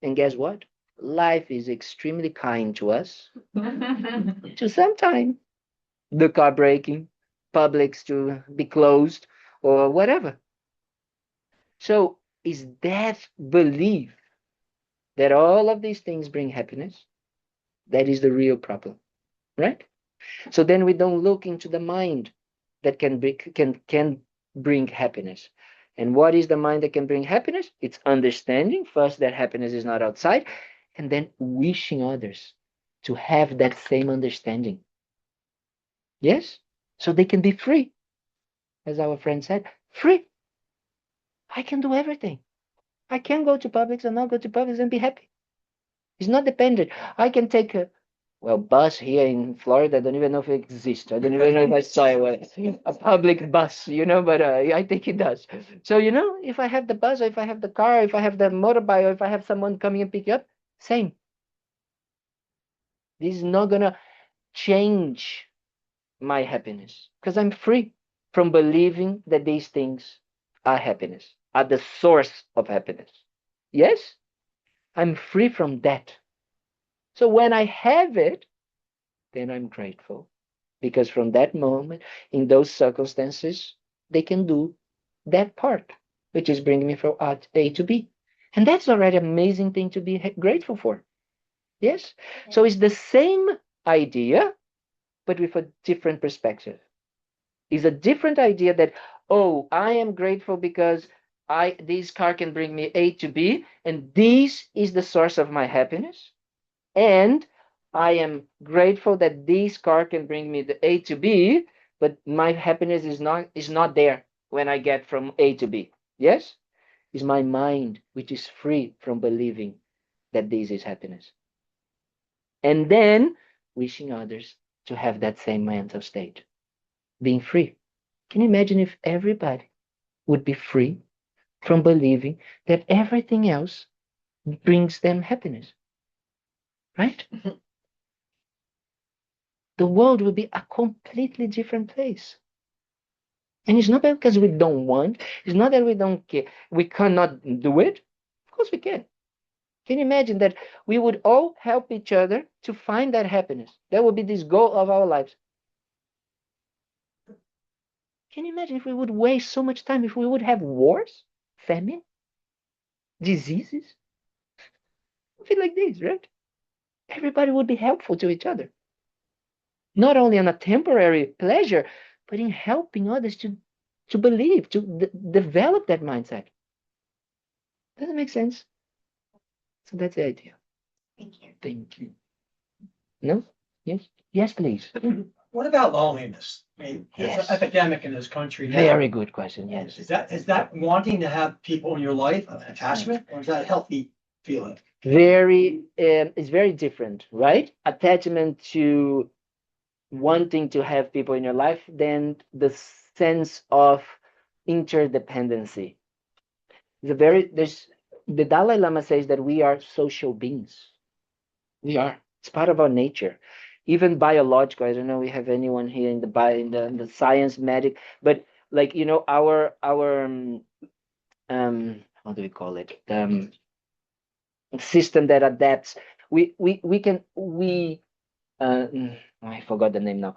And guess what? Life is extremely kind to us. To some time, the car breaking, Publix to be closed, or whatever. So is that belief that all of these things bring happiness? That is the real problem, right? So then we don't look into the mind that can bring happiness. And what is the mind that can bring happiness? It's understanding first that happiness is not outside, and then wishing others to have that same understanding. Yes? So they can be free, as our friend said, free. I can do everything. I can go to Publix and not go to Publix and be happy. It's not dependent. I can take a bus here in Florida. I don't even know if it exists. I don't even know if I saw a public bus, but I think it does. So, if I have the bus, or if I have the car, if I have the motorbike, or if I have someone coming and pick you up, same. This is not gonna change my happiness because I'm free from believing that these things are happiness, are the source of happiness. Yes, I'm free from that. So when I have it, then I'm grateful because from that moment, in those circumstances, they can do that part, which is bringing me from A to B. And that's already an amazing thing to be grateful for. Yes? So it's the same idea, but with a different perspective. It's a different idea that, oh, I am grateful because this car can bring me A to B, and this is the source of my happiness. And I am grateful that this car can bring me the A to B, but my happiness is not there when I get from A to B. Yes? It's my mind which is free from believing that this is happiness. And then wishing others to have that same mental state, being free. Can you imagine if everybody would be free from believing that everything else brings them happiness? Right? The world would be a completely different place. And it's not because we don't want, it's not that we don't care, we cannot do it. Of course we can. Can you imagine that we would all help each other to find that happiness? That would be this goal of our lives. Can you imagine if we would waste so much time, if we would have wars, famine, diseases? Something like this, right? Everybody would be helpful to each other. Not only on a temporary pleasure, but in helping others to believe, to develop that mindset. Does it make sense? So that's the idea. Thank you. Thank you. No? Yes? Yes, please. What about loneliness? I mean, Yes. it's an epidemic in this country now. Very good question. Yes. Is that wanting to have people in your life, an attachment, or is that a healthy feeling? It's very different, right? Attachment to wanting to have people in your life, then the sense of interdependency. The Dalai Lama says that we are social beings. We are. It's part of our nature, even biological. I don't know if we have anyone here in the science medic, but like our how do we call it? System that adapts. We can I forgot the name now.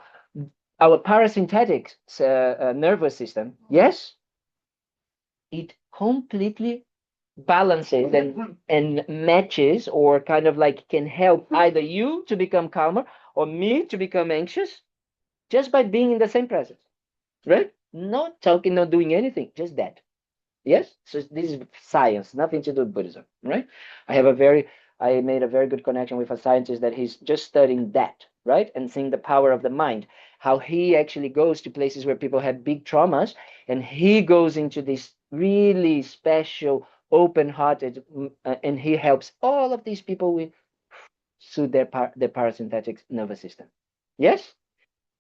our parasympathetic nervous system, yes, it completely balances and matches, or kind of like can help either you to become calmer or me to become anxious, just by being in the same presence, right? Not talking, not doing anything, just that. Yes, so this is science, nothing to do with Buddhism, right? I made a very good connection with a scientist that he's just studying that, right? And seeing the power of the mind, how he actually goes to places where people have big traumas, and he goes into this really special, open-hearted, and he helps all of these people with soothe their parasympathetic nervous system. Yes,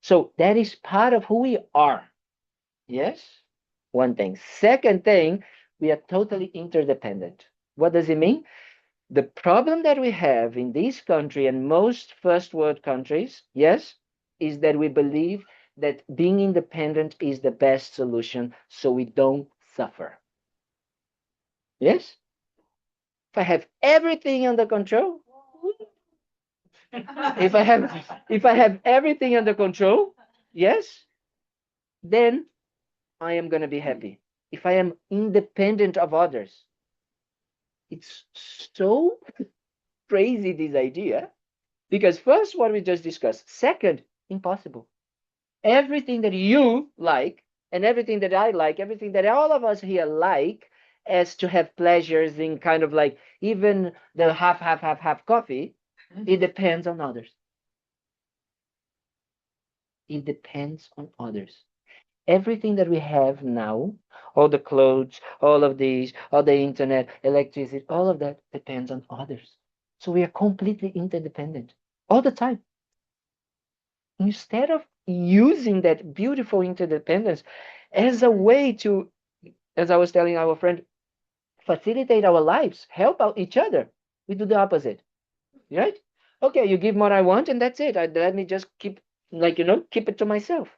so that is part of who we are. Yes, one thing. Second thing, we are totally interdependent. What does it mean? The problem that we have in this country and most first world countries, yes, is that we believe that being independent is the best solution so we don't suffer. Yes? If I have everything under control, if I have everything under control, yes, then I am going to be happy. If I am independent of others, it's so crazy, this idea, because first, what we just discussed. Second, impossible. Everything that you like and everything that I like, everything that all of us here like, as to have pleasures in kind of like even the half coffee, it depends on others. It depends on others. Everything that we have now, all the clothes, all of these, all the internet, electricity, all of that depends on others. So we are completely interdependent all the time. Instead of using that beautiful interdependence as a way to, as I was telling our friend, facilitate our lives, help out each other, we do the opposite, right? Okay, you give what I want, and that's it. Let me just keep, like, keep it to myself.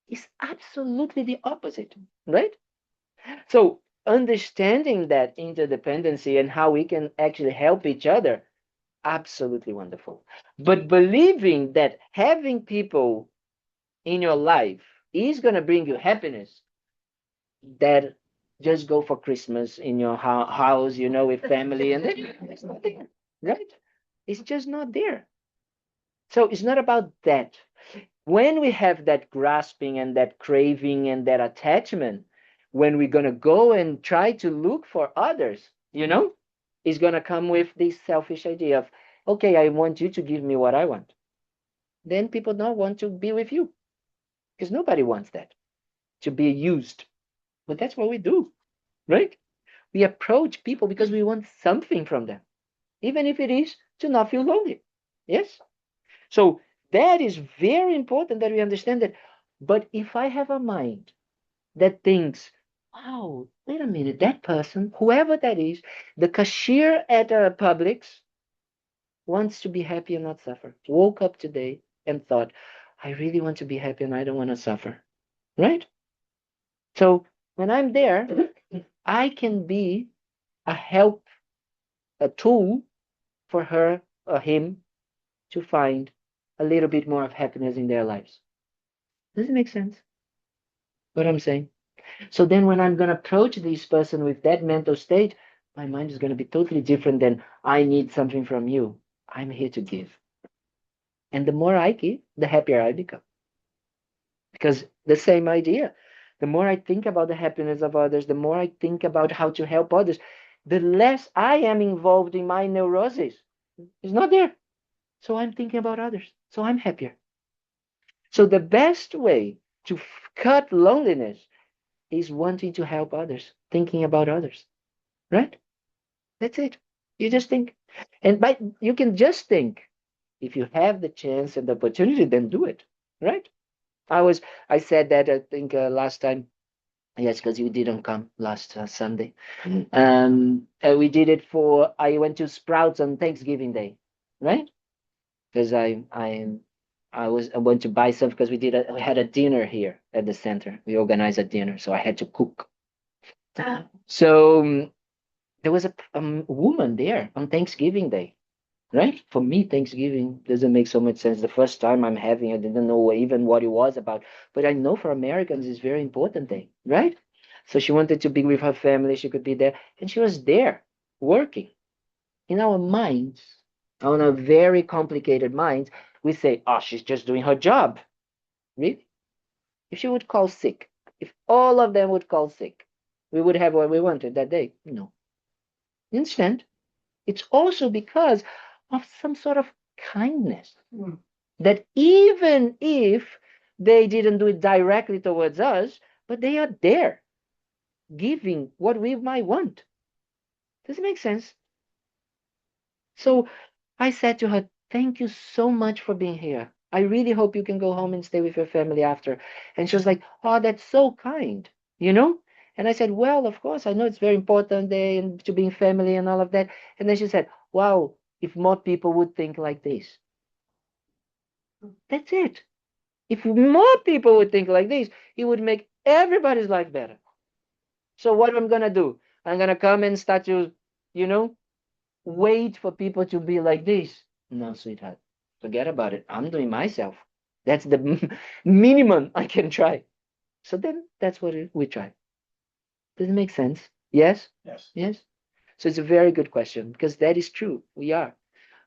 It's absolutely the opposite, right? So understanding that interdependency and how we can actually help each other, absolutely wonderful. But believing that having people in your life is going to bring you happiness, that just go for Christmas in your house, with family, and then it's not there, right? It's just not there. So it's not about that. When we have that grasping and that craving and that attachment, when we're going to go and try to look for others, it's going to come with this selfish idea of, okay, I want you to give me what I want. Then people don't want to be with you, because nobody wants that, to be used. But that's what we do, right? We approach people because we want something from them, even if it is to not feel lonely. Yes? So that is very important that we understand that. But if I have a mind that thinks, wow, wait a minute, that person, whoever that is, the cashier at a Publix, wants to be happy and not suffer. Woke up today and thought, I really want to be happy and I don't want to suffer. Right? So when I'm there, I can be a help, a tool for her or him to find a little bit more of happiness in their lives. Does it make sense what I'm saying? So then when I'm going to approach this person with that mental state, my mind is going to be totally different than I need something from you. I'm here to give. And the more I give, the happier I become. Because the same idea. The more I think about the happiness of others, the more I think about how to help others, the less I am involved in my neurosis. It's not there. So I'm thinking about others. So I'm happier. So the best way to cut loneliness is wanting to help others, thinking about others, right? That's it. You just think. And but you can just think. If you have the chance and the opportunity, then do it, right? I said that, I think, last time. Yes, because you didn't come last Sunday. We did it I went to Sprouts on Thanksgiving Day, right? Because I went to buy stuff because we had a dinner here at the center. We organized a dinner, so I had to cook. So there was a woman there on Thanksgiving Day right? For me, Thanksgiving doesn't make so much sense. The first time I'm having, I didn't know even what it was about. But I know for Americans, it's a very important thing, right? So she wanted to be with her family. She could be there. And she was there working. In our minds, on a very complicated minds, we say, oh, she's just doing her job. Really? If she would call sick, if all of them would call sick, we would have what we wanted that day. No. You understand? It's also because of some sort of kindness that even if they didn't do it directly towards us, but they are there giving what we might want. Does it make sense? So I said to her, thank you so much for being here. I really hope you can go home and stay with your family after. And she was like, oh, that's so kind, you know? And I said, well, of course, I know it's very important day and to being family and all of that. And then she said, wow, if more people would think like this. That's it. If more people would think like this, it would make everybody's life better. So what am I gonna do? I'm gonna come and start to, you know, wait for people to be like this. No, sweetheart, forget about it. I'm doing myself. That's the minimum I can try. So then that's what we try. Does it make sense? Yes? Yes. Yes? So it's a very good question because that is true. We are.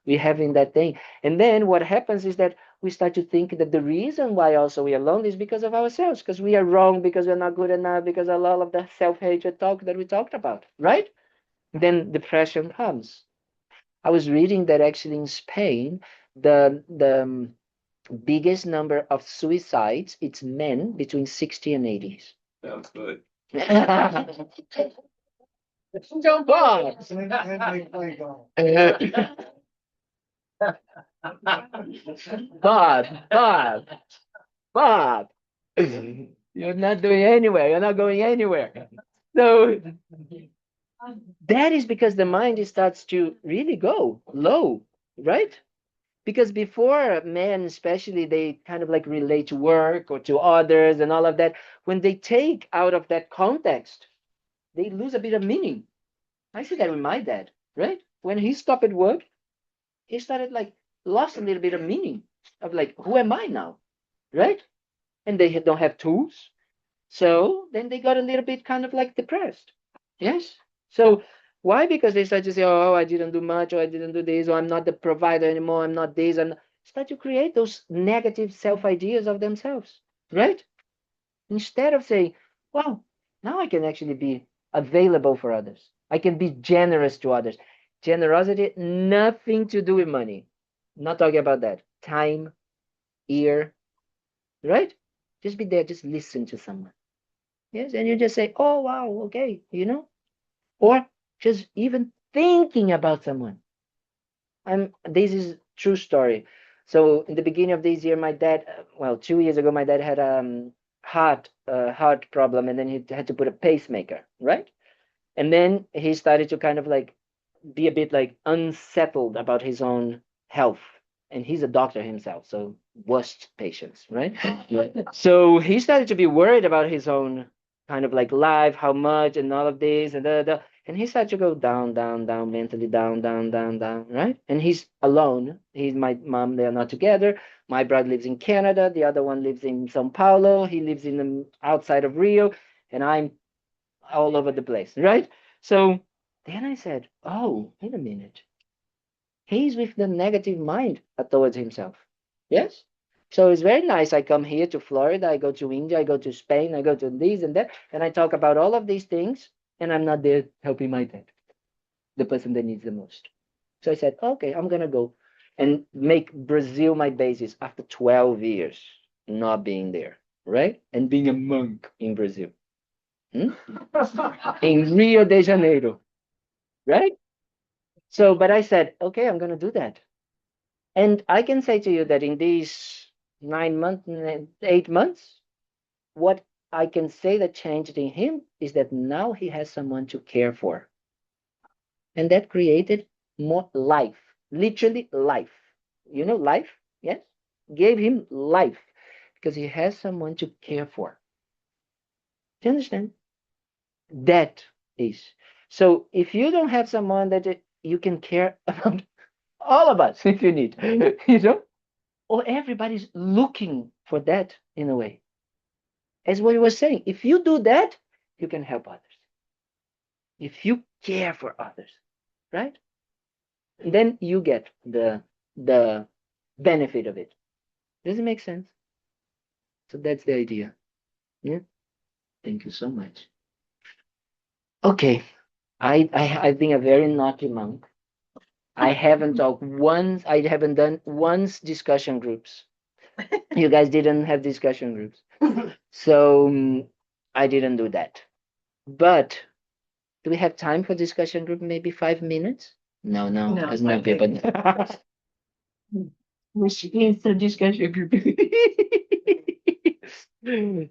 We're having that thing. And then what happens is that we start to think that the reason why also we are lonely is because of ourselves, because we are wrong, because we're not good enough, because of all of the self-hatred talk that we talked about, right? Then depression comes. I was reading that actually in Spain, the biggest number of suicides, it's men between 60 and 80s. Sounds good. Bob, Bob, Bob, Bob. You're not doing anywhere. You're not going anywhere. So that is because the mind starts to really go low, right? Because before men especially they kind of like relate to work or to others and all of that, when they take out of that context they lose a bit of meaning. I see that with my dad, right? When he stopped at work he started like lost a little bit of meaning of like who am I now, right? And they don't have tools, so then they got a little bit kind of like depressed. Yes. So why? Because they start to say, oh, I didn't do much, or I didn't do this, or I'm not the provider anymore, I'm not this, and start to create those negative self-ideas of themselves, right? Instead of saying, well, now I can actually be available for others. I can be generous to others. Generosity, nothing to do with money. Not talking about that. Time, ear, right? Just be there, just listen to someone. Yes, and you just say, oh, wow, okay, or just even thinking about someone. This is true story. So in the beginning of this year, my dad, well, 2 years ago, my dad had heart problem, and then he had to put a pacemaker, right? And then he started to kind of like be a bit like unsettled about his own health. And he's a doctor himself, so worst patients, right? So he started to be worried about his own kind of like life, how much, and all of this, and and he started to go down, down, down, mentally down, down, down, down, right? And he's alone. He's my mom, they are not together. My brother lives in Canada, the other one lives in Sao Paulo, he lives in the outside of Rio, and I'm all over the place, right? So then I said, oh, wait a minute. He's with the negative mind towards himself. Yes? So it's very nice. I come here to Florida, I go to India, I go to Spain, I go to this and that, and I talk about all of these things, and I'm not there helping my dad, the person that needs the most. So I said, okay, I'm gonna go and make Brazil my basis after 12 years not being there, right? And being a monk in Brazil. Hmm? In Rio de Janeiro, right? So, but I said, okay, I'm gonna do that. And I can say to you that in these 9 months, 8 months, what I can say that changed in him is that now he has someone to care for. And that created more life, literally life. You know, life, yes? Gave him life because he has someone to care for. Do you understand? That is. So if you don't have someone that you can care about All of us, if you need, you know, or everybody's looking for that in a way. As what you were saying, if you do that, you can help others. If you care for others, right? Then you get the benefit of it. Does it make sense? So that's the idea. Yeah. Thank you so much. Okay. I've been a very naughty monk. I haven't talked once. I haven't done once discussion groups. You guys didn't have discussion groups, so I didn't do that. But do we have time for discussion group? Maybe 5 minutes? No, No, because I no people. Which is the discussion group.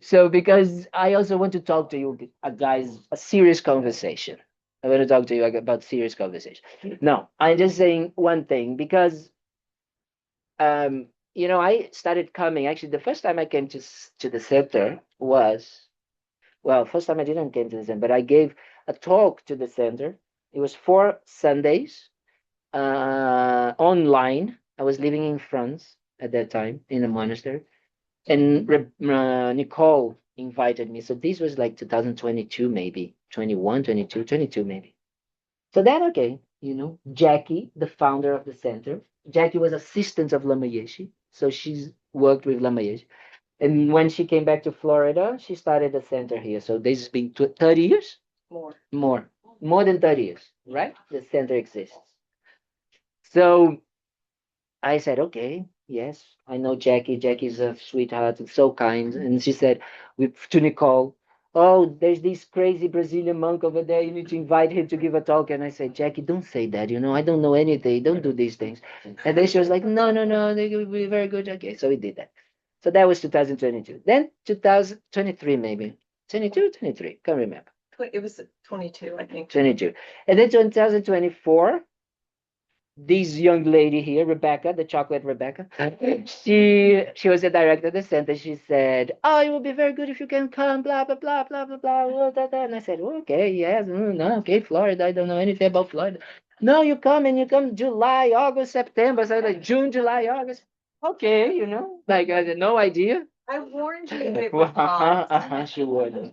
So because I also want to talk to you guys, a serious conversation. I want to talk to you about serious conversation. No, I'm just saying one thing because I started coming. Actually, the first time I came to the center was, well, first time I didn't came to the center, but I gave a talk to the center. It was 4 Sundays online. I was living in France at that time in a monastery, and Nicole invited me. So this was like 2022, maybe 21, 22, 22 maybe. So then, okay, Jackie, the founder of the center, Jackie was assistant of Lama Yeshe, so she's worked with Lama Yeshe. And when she came back to Florida, she started a center here. So this has been 30 years? More than 30 years, right? The center exists. So I said, okay, yes, I know Jackie. Jackie's a sweetheart and so kind. And she said to Nicole, oh, there's this crazy Brazilian monk over there. You need to invite him to give a talk. And I said, Jackie, don't say that. I don't know anything. Don't do these things. And then she was like, no, no, no, they will be very good. Okay, so we did that. So that was 2022. Then 2023, maybe. 22, 23, can't remember. It was 22, I think. 22. And then 2024, this young lady here, Rebecca, the chocolate Rebecca, she was the director of the center. She said, "Oh, it would be very good if you can come." Blah blah blah blah blah blah. Blah, blah. And I said, well, "Okay, yes, no, okay, Florida. I don't know anything about Florida." No, you come and you come July, August, September. So like June, July, August. Okay, like I had no idea. I warned you it was hot. She would.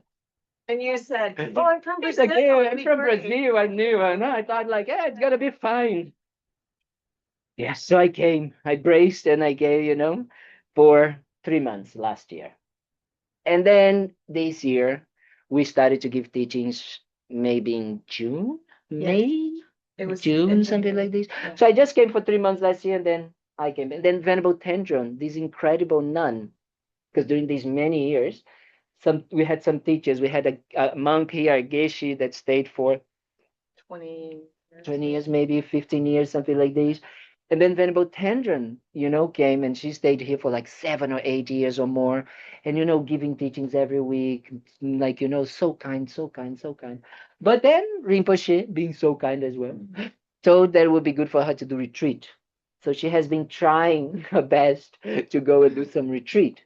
And you said, oh, I'm from It's Brazil. like, yeah, it'll I'm be from great." Brazil. I knew, and I thought like, yeah, it's gonna be fine. Yes, so I came, I braced, and I gave, for 3 months last year. And then this year, we started to give teachings maybe in June, May, It was June, something like this. Yeah. So I just came for 3 months last year, and then I came. And then Venerable Tendron, this incredible nun, because during these many years, we had some teachers. We had a monk here, a Geshe, that stayed for 20 20 years, maybe 15 years, something like this. And then Venerable Tendron, came and she stayed here for like 7 or 8 years or more. And, giving teachings every week, like, so kind, so kind, so kind. But then Rinpoche, being so kind as well, told that it would be good for her to do retreat. So she has been trying her best to go and do some retreat,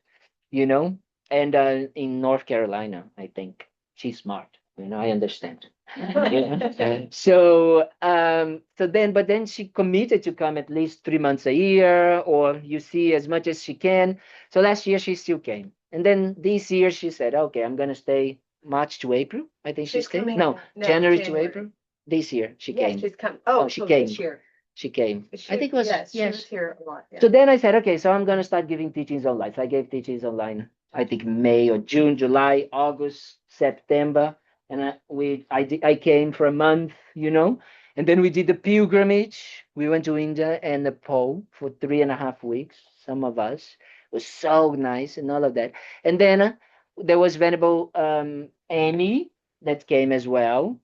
and in North Carolina, I think. She's smart, I understand. But then she committed to come at least 3 months a year, or you see, as much as she can. So last year she still came, and then this year she said, "Okay, I'm gonna stay March to April." I think she She's stayed. coming- No, no, January to January. April. This year she Yeah, came. she's come. Oh, Oh, she so came. this year. She came. I think it was Yes, she yes. was here a lot. Yeah. So then I said, okay, so I'm gonna start giving teachings online. So I gave teachings online. I think May or June, July, August, September, and I came for a month, and then we did the pilgrimage. We went to India and Nepal for 3.5 weeks. Some of us, it was so nice and all of that. And then there was Venerable Amy that came as well.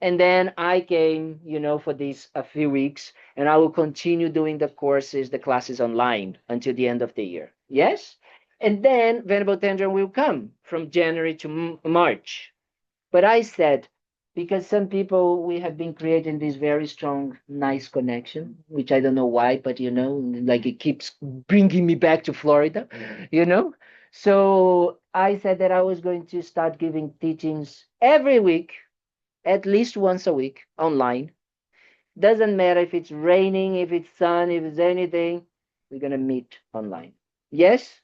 And then I came, for these a few weeks, and I will continue doing the courses, the classes online until the end of the year. Yes? And then Venerable Tendron will come from January to March. But I said, because some people, we have been creating this very strong, nice connection, which I don't know why, but like it keeps bringing me back to Florida, So I said that I was going to start giving teachings every week, at least once a week online. Doesn't matter if it's raining, if it's sun, if it's anything, we're going to meet online. Yes?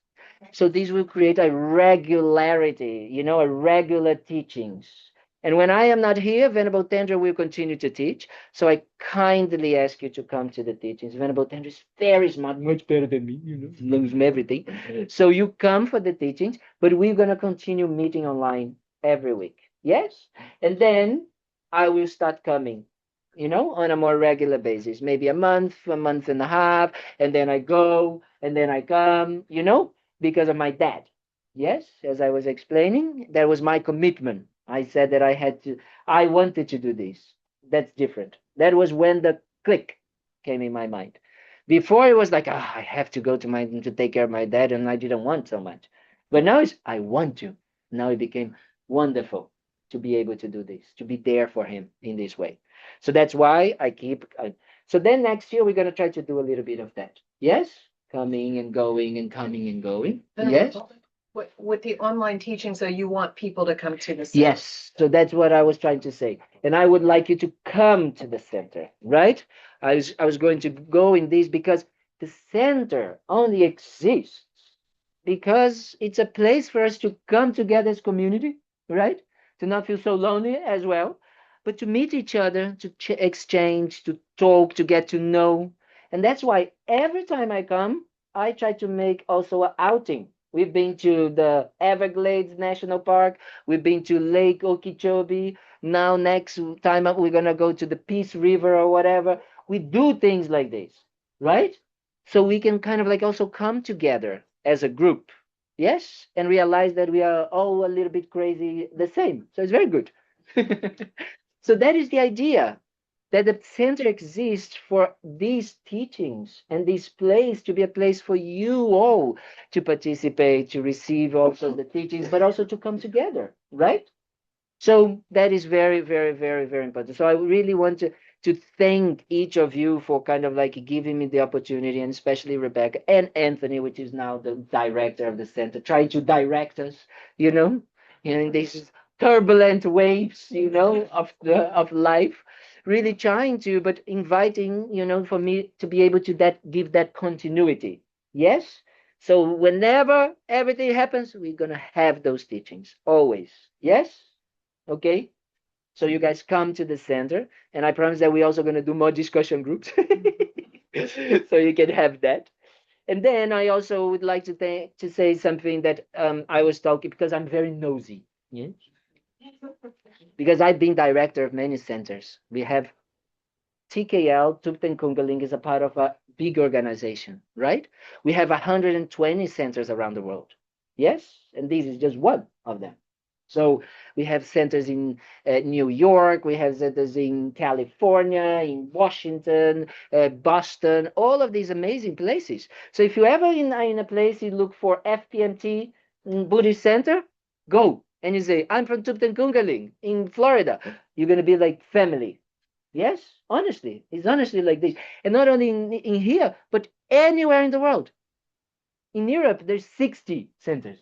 So this will create a regularity, a regular teachings. And when I am not here, Venerable Tendra will continue to teach. So I kindly ask you to come to the teachings. Venerable Tendra is very smart, much better than me, knows everything. So you come for the teachings, but we're going to continue meeting online every week. Yes? And then I will start coming, on a more regular basis, maybe a month and a half, and then I go, and then I come, because of my dad. Yes, as I was explaining, that was my commitment. I said that I wanted to do this. That's different. That was when the click came in my mind. Before it was like, I have to go to take care of my dad, and I didn't want so much. But now it's, I want to. Now it became wonderful to be able to do this, to be there for him in this way. So that's why I keep. So then next year we're going to try to do a little bit of that. Yes, coming and going and coming and going. Yes. With the online teaching, so you want people to come to the center. Yes, so that's what I was trying to say. And I would like you to come to the center, right? I was going to go in this because the center only exists because it's a place for us to come together as community, right? To not feel so lonely as well, but to meet each other, to exchange, to talk, to get to know. And that's why every time I come, I try to make also an outing. We've been to the Everglades National Park. We've been to Lake Okeechobee. Now, next time up, we're going to go to the Peace River or whatever. We do things like this, right? So we can kind of like also come together as a group, yes, and realize that we are all a little bit crazy the same. So it's very good. So that is the idea, that the center exists for these teachings and this place to be a place for you all to participate, to receive also the teachings, but also to come together, right? So that is very, very, very, very important. So I really want to thank each of you for kind of like giving me the opportunity, and especially Rebecca and Anthony, which is now the director of the center, trying to direct us, in these turbulent waves, of life, really trying to, but inviting, for me to be able to give that continuity. Yes. So whenever everything happens, we're gonna have those teachings always. Yes. Okay. So you guys come to the center, and I promise that we're also going to do more discussion groups. So you can have that. And then I also would like to say something that I was talking, because I'm very nosy. Yeah? Because I've been director of many centers. We have TKL, Thubten Kunga Ling, is a part of a big organization, right? We have 120 centers around the world. Yes? And this is just one of them. So we have centers in New York, we have centers in California, in Washington, Boston, all of these amazing places. So if you ever in a place you look for FPMT Buddhist Center, go and you say, I'm from Thubten Kunga Ling in Florida. You're going to be like family. Yes, honestly, it's honestly like this. And not only in here, but anywhere in the world. In Europe, there's 60 centers.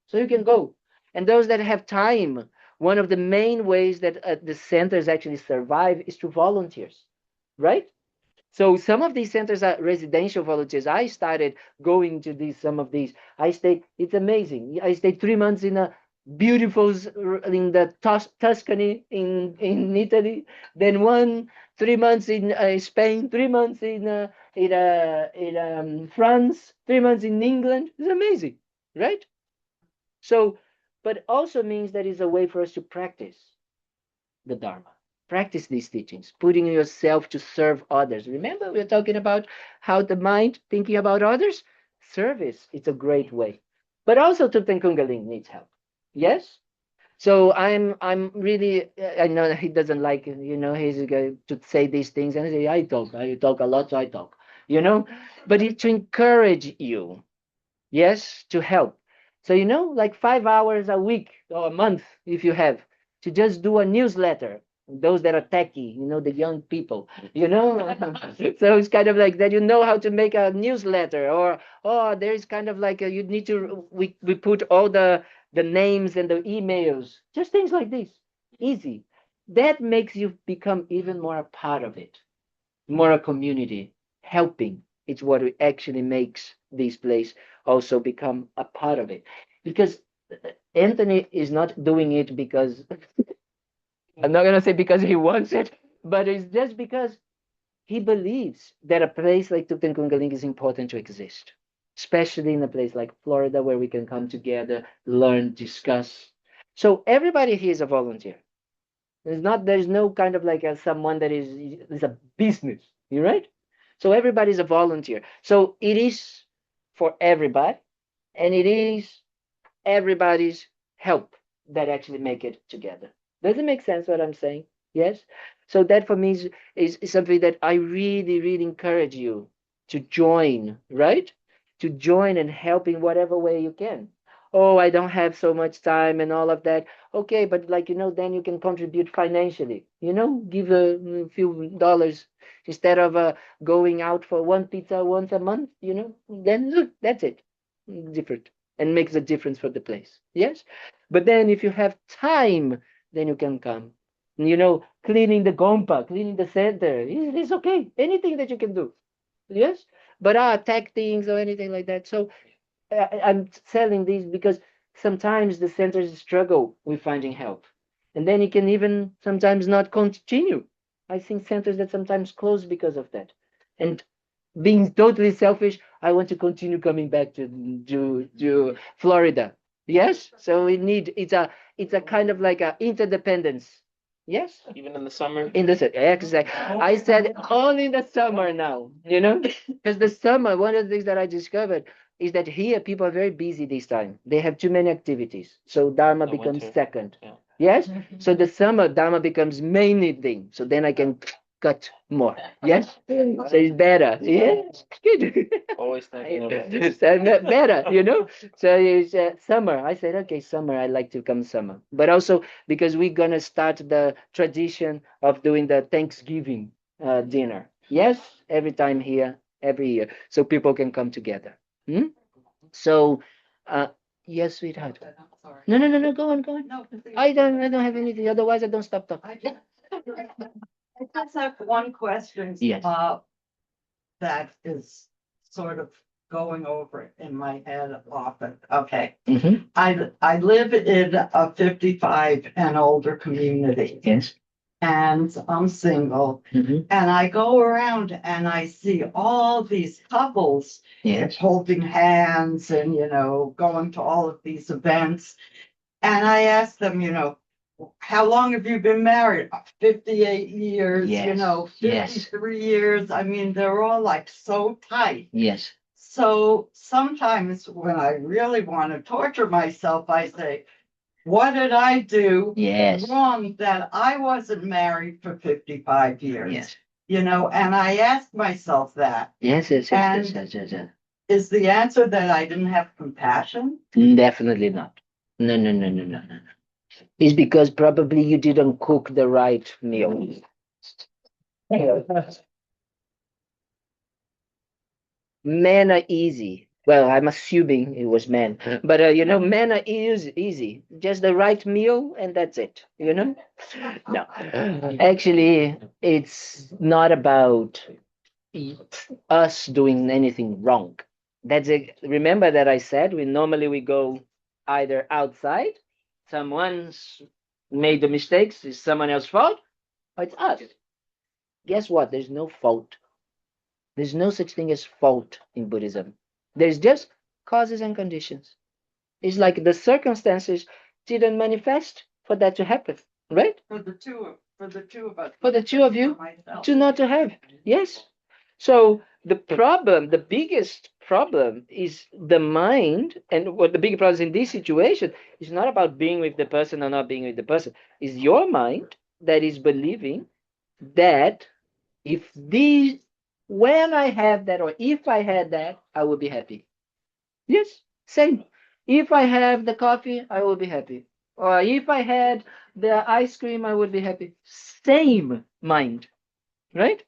So you can go. And those that have time, one of the main ways that the centers actually survive is through volunteers, right? So some of these centers are residential volunteers. I started going to some of these. It's amazing. I stayed 3 months in a beautiful, in the Tuscany in Italy, then 3 months in Spain, 3 months in France, 3 months in England. It's amazing, right? So, but also means that is a way for us to practice the Dharma, practice these teachings, putting yourself to serve others. Remember, we are talking about how the mind thinking about others. Service, it's a great way. But also Thubten Kunga Ling needs help. Yes? So I'm really, I know he doesn't like it, he's going to say these things, and I say, I talk a lot, so I talk, but it's to encourage you, yes, to help. So, like 5 hours a week or a month, if you have, to just do a newsletter. Those that are techie, the young people, So it's kind of like that, how to make a newsletter, or, there's kind of like you need to, we put all the names and the emails, just things like this. Easy. That makes you become even more a part of it. more a community, helping. It's what actually makes this place also become a part of it. Because Anthony is not doing it because I'm not gonna say because he wants it, but it's just because he believes that a place like Thubten Kungaling is important to exist, especially in a place like Florida where we can come together, learn, discuss. So everybody here is a volunteer. There's no kind of like someone that is a business, you right? So everybody's a volunteer. So it is for everybody, and it is everybody's help that actually make it together. Does it make sense what I'm saying? Yes. So that for me is something that I really, really encourage you to join, right? To join and help in whatever way you can. Oh, I don't have so much time and all of that. Okay, but like then you can contribute financially. Give a few dollars instead of going out for one pizza once a month. Then look, that's it. Different and makes a difference for the place. Yes. But then if you have time, then you can come. Cleaning the gompa, cleaning the center. It's okay. Anything that you can do. Yes. But tech things or anything like that. So I'm selling these because sometimes the centers struggle with finding help. And then it can even sometimes not continue. I think centers that sometimes close because of that. And being totally selfish, I want to continue coming back to Florida. Yes, so it's a kind of like a interdependence. Yes, Even in the summer. in the exactly. I said only in the summer now. Because the summer, one of the things that I discovered is that here people are very busy this time. They have too many activities, so Dharma The becomes winter. second. Yeah. Yes, so the summer Dharma becomes mainly thing. So then I can cut more. Yes, so it's better. Yes, good. Always thinking about So better. So it's summer. I said, okay, summer. I like to come summer, but also because we're gonna start the tradition of doing the Thanksgiving dinner. Yes, every time here, every year, so people can come together. Hmm? So, uh, yes, sweetheart. No, no, no, no. Go on, go on. I don't have anything. Otherwise, I don't stop talking. I just have one question. Yes. That is sort of going over in my head often. Okay. Mm-hmm. I live in a 55 and older community. Yes. And I'm single. Mm-hmm. And I go around and I see all these couples Yes. holding hands and, going to all of these events. And I ask them, how long have you been married? 58 years, Yes. 53 years. I mean, they're all like so tight. Yes. So sometimes when I really want to torture myself, I say, what did I do Yes. wrong that I wasn't married for 55 years? Yes. And I ask myself that. Yes. Yes. And Yes. is the answer that I didn't have compassion? Definitely not. No, no, no, no, no, no. It's because probably you didn't cook the right meal. Men are easy. Well, I'm assuming it was men, but men are easy. Just the right meal, and that's it. No, actually, it's not about us doing anything wrong. That's it. Remember that I said we go either outside, someone's made the mistakes, it's someone else's fault, or it's us. Guess what? There's no fault. There's no such thing as fault in Buddhism. There's just causes and conditions. It's like the circumstances didn't manifest for that to happen, right? For the two of us. For the two of you to not to have. Yes. So the biggest problem is the mind, and what the big problem is in this situation is not about being with the person or not being with the person. Is your mind that is believing that if these when I have that or if I had that, I will be happy. Yes, same. If I have the coffee, I will be happy. Or if I had the ice cream, I would be happy. Same mind, right?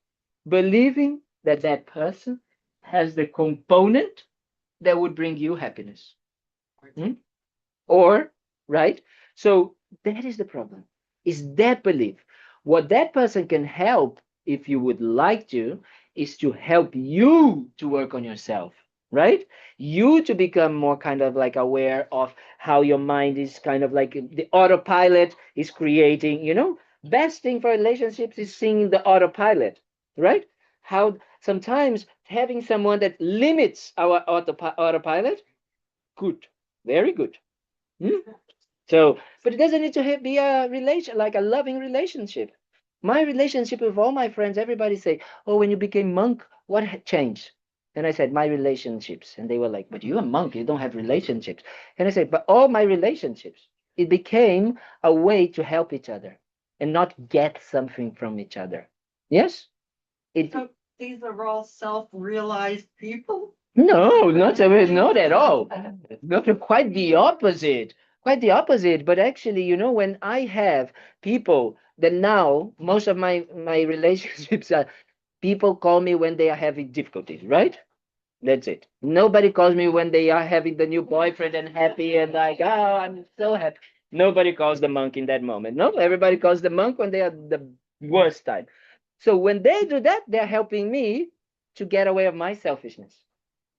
Believing that that person has the component that would bring you happiness. Hmm? Or, right? So that is the problem, is that belief. What that person can help if you would like to, is to help you to work on yourself, right? You to become more kind of like aware of how your mind is kind of like the autopilot is creating, best thing for relationships is seeing the autopilot, right? How sometimes having someone that limits our autopilot, good, very good. Hmm? So, but it doesn't need to be a relation, like a loving relationship. My relationship with all my friends, everybody say, "Oh, when you became monk, what changed?" And I said, "My relationships." And they were like, "But you're a monk, you don't have relationships." And I said, "But all my relationships, it became a way to help each other and not get something from each other." Yes? It So these are all self-realized people? No, not at all. Not quite the opposite. Quite the opposite. But actually, when I have people that now most of my relationships are people call me when they are having difficulties, right? That's it. Nobody calls me when they are having the new boyfriend and happy and like, oh, I'm so happy. Nobody calls the monk in that moment. No, everybody calls the monk when they are the worst time. So when they do that, they're helping me to get away of my selfishness,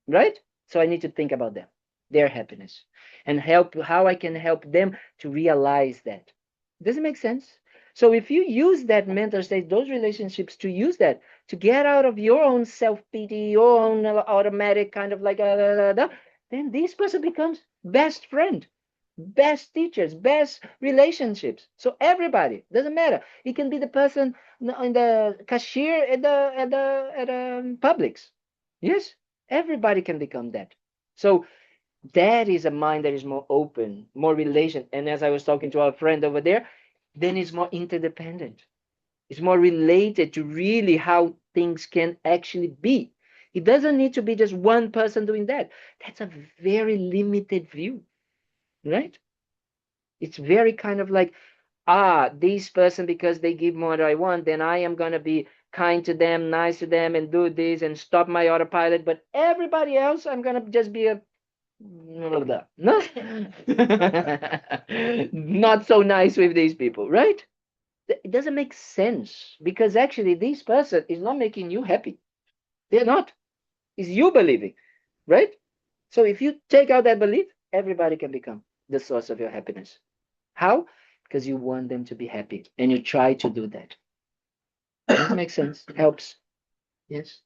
right? So I need to think about them, their happiness, and help how I can help them to realize that. Does it make sense? So if you use that mental state, those relationships to use that to get out of your own self-pity, your own automatic kind of like then this person becomes best friend, best teachers, best relationships. So everybody doesn't matter. It can be the person in the cashier at Publix. Yes, everybody can become that. So that is a mind that is more open, more relation. And as I was talking to our friend over there, then it's more interdependent. It's more related to really how things can actually be. It doesn't need to be just one person doing that. That's a very limited view, right? It's very kind of like, this person, because they give more than I want, then I am going to be kind to them, nice to them, and do this and stop my autopilot. But everybody else, I'm going to just be a no, not so nice with these people, right? It doesn't make sense because actually this person is not making you happy. They're not. It's you believing, right? So if you take out that belief, everybody can become the source of your happiness. How? Because you want them to be happy and you try to do that. Does it make sense? Helps. Yes.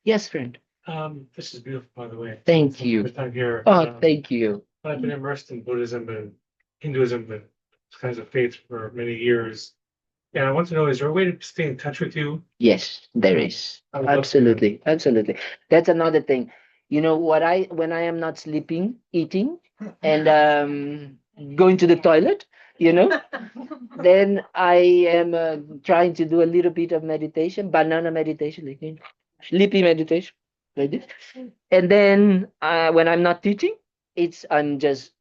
Yes, friend. This is beautiful, by the way. Thank you. First time here. Oh, thank you. I've been immersed in Buddhism and Hinduism and kinds of faiths for many years. And I want to know, is there a way to stay in touch with you? Yes, there is. I would love to. Absolutely. Absolutely. That's another thing. You know what when I am not sleeping, eating, and going to the toilet, then I am trying to do a little bit of meditation, banana meditation, like sleepy meditation, like this. And then when I'm not teaching, I'm just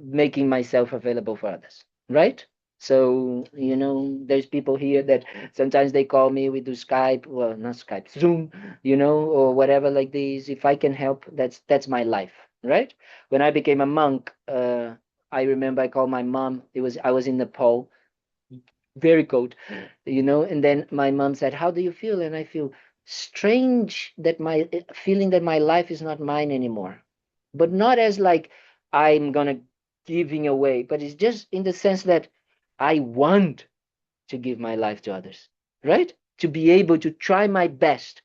making myself available for others, right? So, there's people here that sometimes they call me, we do Skype, well, not Skype, Zoom, or whatever like this. If I can help, that's my life, right? When I became a monk, I remember I called my mom. I was in Nepal, very cold, and then my mom said, "How do you feel?" And I feel strange that feeling that my life is not mine anymore, but not as like I'm gonna giving away, but it's just in the sense that I want to give my life to others, right? To be able to try my best.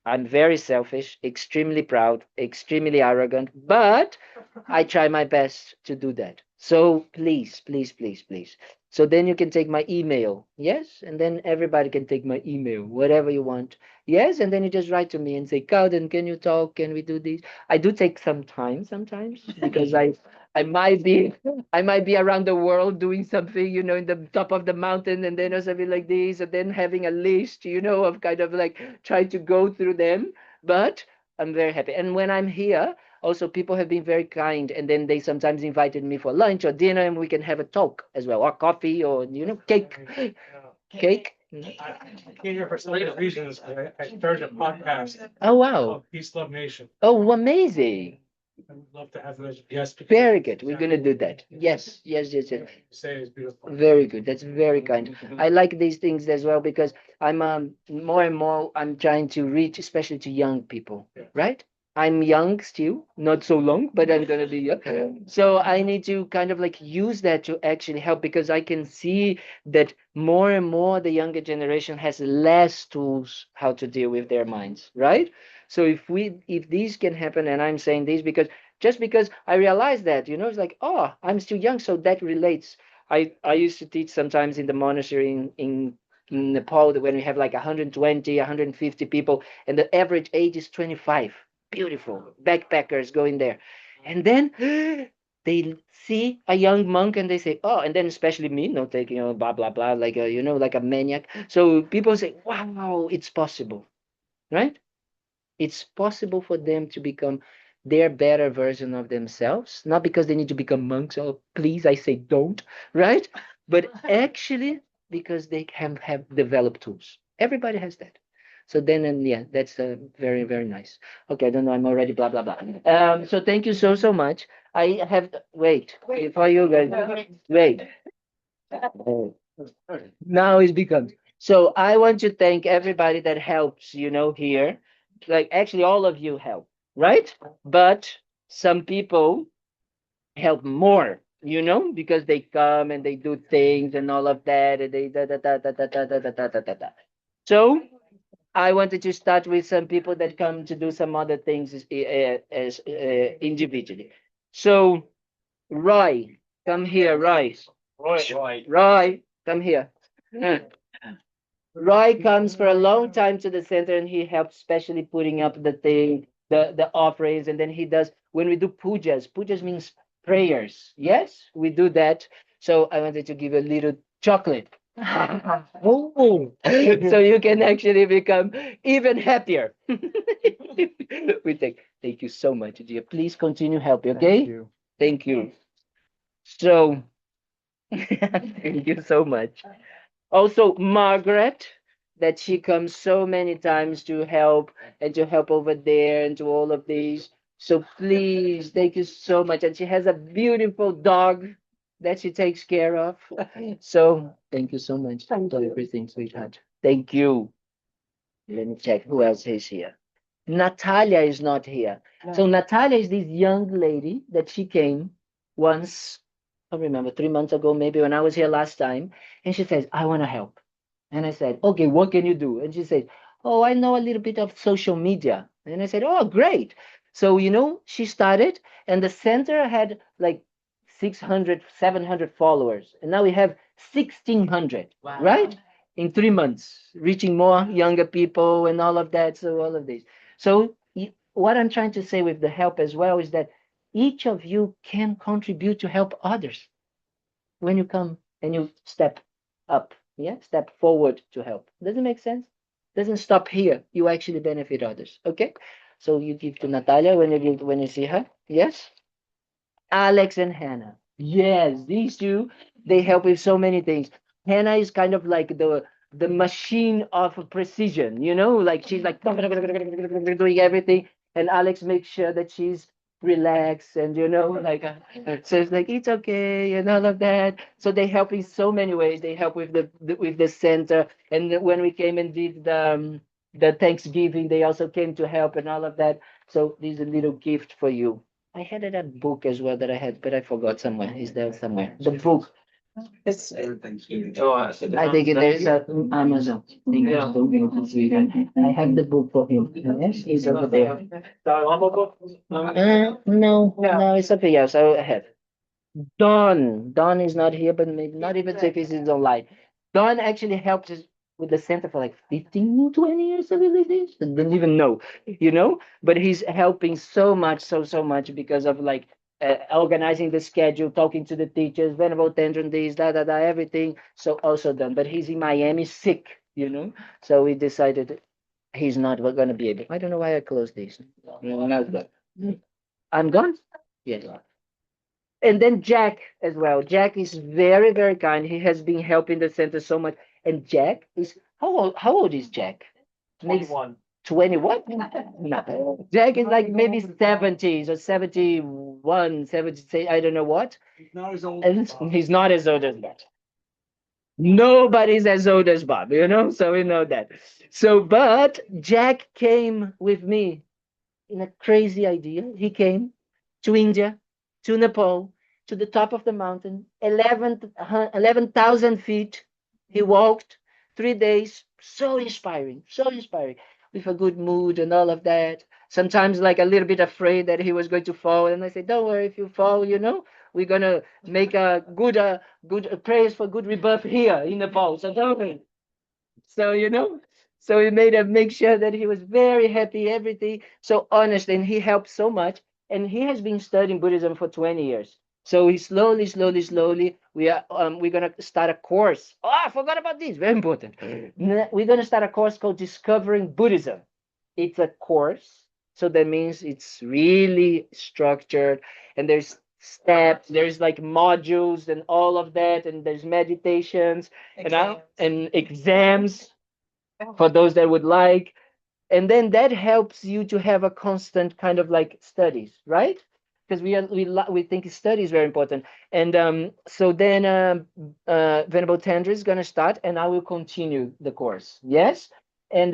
I'm very selfish, extremely proud, extremely arrogant, but I try my best to do that. So please, please, please, please. So then you can take my email. Yes. And then everybody can take my email, whatever you want. Yes. And then you just write to me and say, Kalden, can you talk? Can we do this? I do take some time sometimes because I might be around the world doing something, in the top of the mountain, and then or something like this, and then having a list, of kind of like trying to go through them. But I'm very happy. And when I'm here, also people have been very kind, and then they sometimes invited me for lunch or dinner, and we can have a talk as well, or coffee, or cake. Cake. I came here for some reasons. I started a podcast Oh wow. called Peace Love Nation. Oh, amazing. I would love to have them as guests. Very good. We're gonna do that. Yes, yes, yes, yes. Say is beautiful. Very good. That's very kind. I like these things as well because I'm more and more I'm trying to reach, especially to young people, Yeah. right? I'm young still, not so long, but I'm gonna be young. So I need to kind of like use that to actually help because I can see that more and more the younger generation has less tools how to deal with their minds, right? So if these can happen, and I'm saying this because just because I realize that, it's like, oh, I'm still young, so that relates. I used to teach sometimes in the monastery in Nepal when we have like 120, 150 people, and the average age is 25. Beautiful backpackers going there, and then they see a young monk and they say, oh, and then especially me, not taking blah blah blah, like a like a maniac. So people say, wow, it's possible, right? It's possible for them to become their better version of themselves, not because they need to become monks. Oh, please, I say don't, right? But actually because they have developed tools. Everybody has that. So then, and yeah, that's very, very nice. Okay, I don't know. I'm already blah, blah, blah. So thank you so, so much. I have, wait, before you guys, wait. Now it's become. So I want to thank everybody that helps, here. Like actually all of you help, right? But some people help more, because they come and they do things and all of that, and they da da da da da da da da da da da. Da. So I wanted to start with some people that come to do some other things individually. So Roy, come here, Roy. Roy, come here. Roy comes for a long time to the center and he helps, especially putting up the thing, the offerings, and then he does when we do pujas. Pujas means prayers. Yes, we do that. So I wanted to give a little chocolate. Oh, so you can actually become even happier. Thank you so much, dear. Please continue helping, okay? Thank you. So thank you so much. Also, Margaret, that she comes so many times to help and to help over there and to all of these. So please, thank you so much. And she has a beautiful dog that she takes care of. So thank you so much for everything, sweetheart. Thank you. Let me check who else is here. Natalia is not here. So Natalia is this young lady that she came once, I remember 3 months ago, maybe when I was here last time, and she says, I want to help. And I said, okay, what can you do? And she said, oh, I know a little bit of social media. And I said, oh, great. So, she started, and the center had like 600, 700 followers. And now we have 1,600, right? In 3 months, reaching more younger people and all of that. So, all of this. So, what I'm trying to say with the help as well is that each of you can contribute to help others when you come and you step up, yeah, step forward to help. Does it make sense? Doesn't stop here. You actually benefit others. Okay. So you give to Natalia when you see her. Yes. Alex and Hannah. Yes, these two, they help with so many things. Hannah is kind of like the machine of precision, like she's like doing everything, and Alex makes sure that she's relaxed and like so it's like it's okay and all of that. So they help in so many ways. They help with the center, and when we came and did the Thanksgiving, they also came to help and all of that. So this is a little gift for you. I had a book as well that I had, but I forgot somewhere. Is there somewhere? The book. It's, I think there's a Amazon. Thank you so much, sweetheart. I have the book for him. Yes, he's over there. No, it's something else. I have. Don is not here, but maybe not even if he's online. Don actually helped us with the center for like 15, 20 years, something like this. I don't even know, but he's helping so much, so much because of like organizing the schedule, talking to the teachers, Venerable Tendron, this, everything. So also done. But he's in Miami sick, So we decided he's not going to be able. I don't know why I closed this. I'm gone? Yes. And then Jack as well. Jack is very, very kind. He has been helping the center so much. And Jack is how old is Jack? 21. 20 what? No. Jack is like maybe 70s or 71, 70, I don't know what. He's not as old. And he's not as old as that. Nobody's as old as Bob, so we know that. So, but Jack came with me in a crazy idea. He came to India, to Nepal, to the top of the mountain, 11,000 feet. He walked 3 days, so inspiring, with a good mood and all of that. Sometimes like a little bit afraid that he was going to fall. And I said, don't worry, if you fall, we're going to make a good prayers for good rebirth here in Nepal. So don't worry. So, so we made him make sure that he was very happy, everything. So honest, and he helped so much. And he has been studying Buddhism for 20 years. So we slowly, we're gonna start a course. Oh, I forgot about this. Very important. We're gonna start a course called Discovering Buddhism. It's a course, so that means it's really structured, and there's steps, there's like modules and all of that, and there's meditations and exams for those that would like. And then that helps you to have a constant kind of like studies, right? Because we think study is very important. And so then Venerable Tendra is going to start, and I will continue the course. Yes. And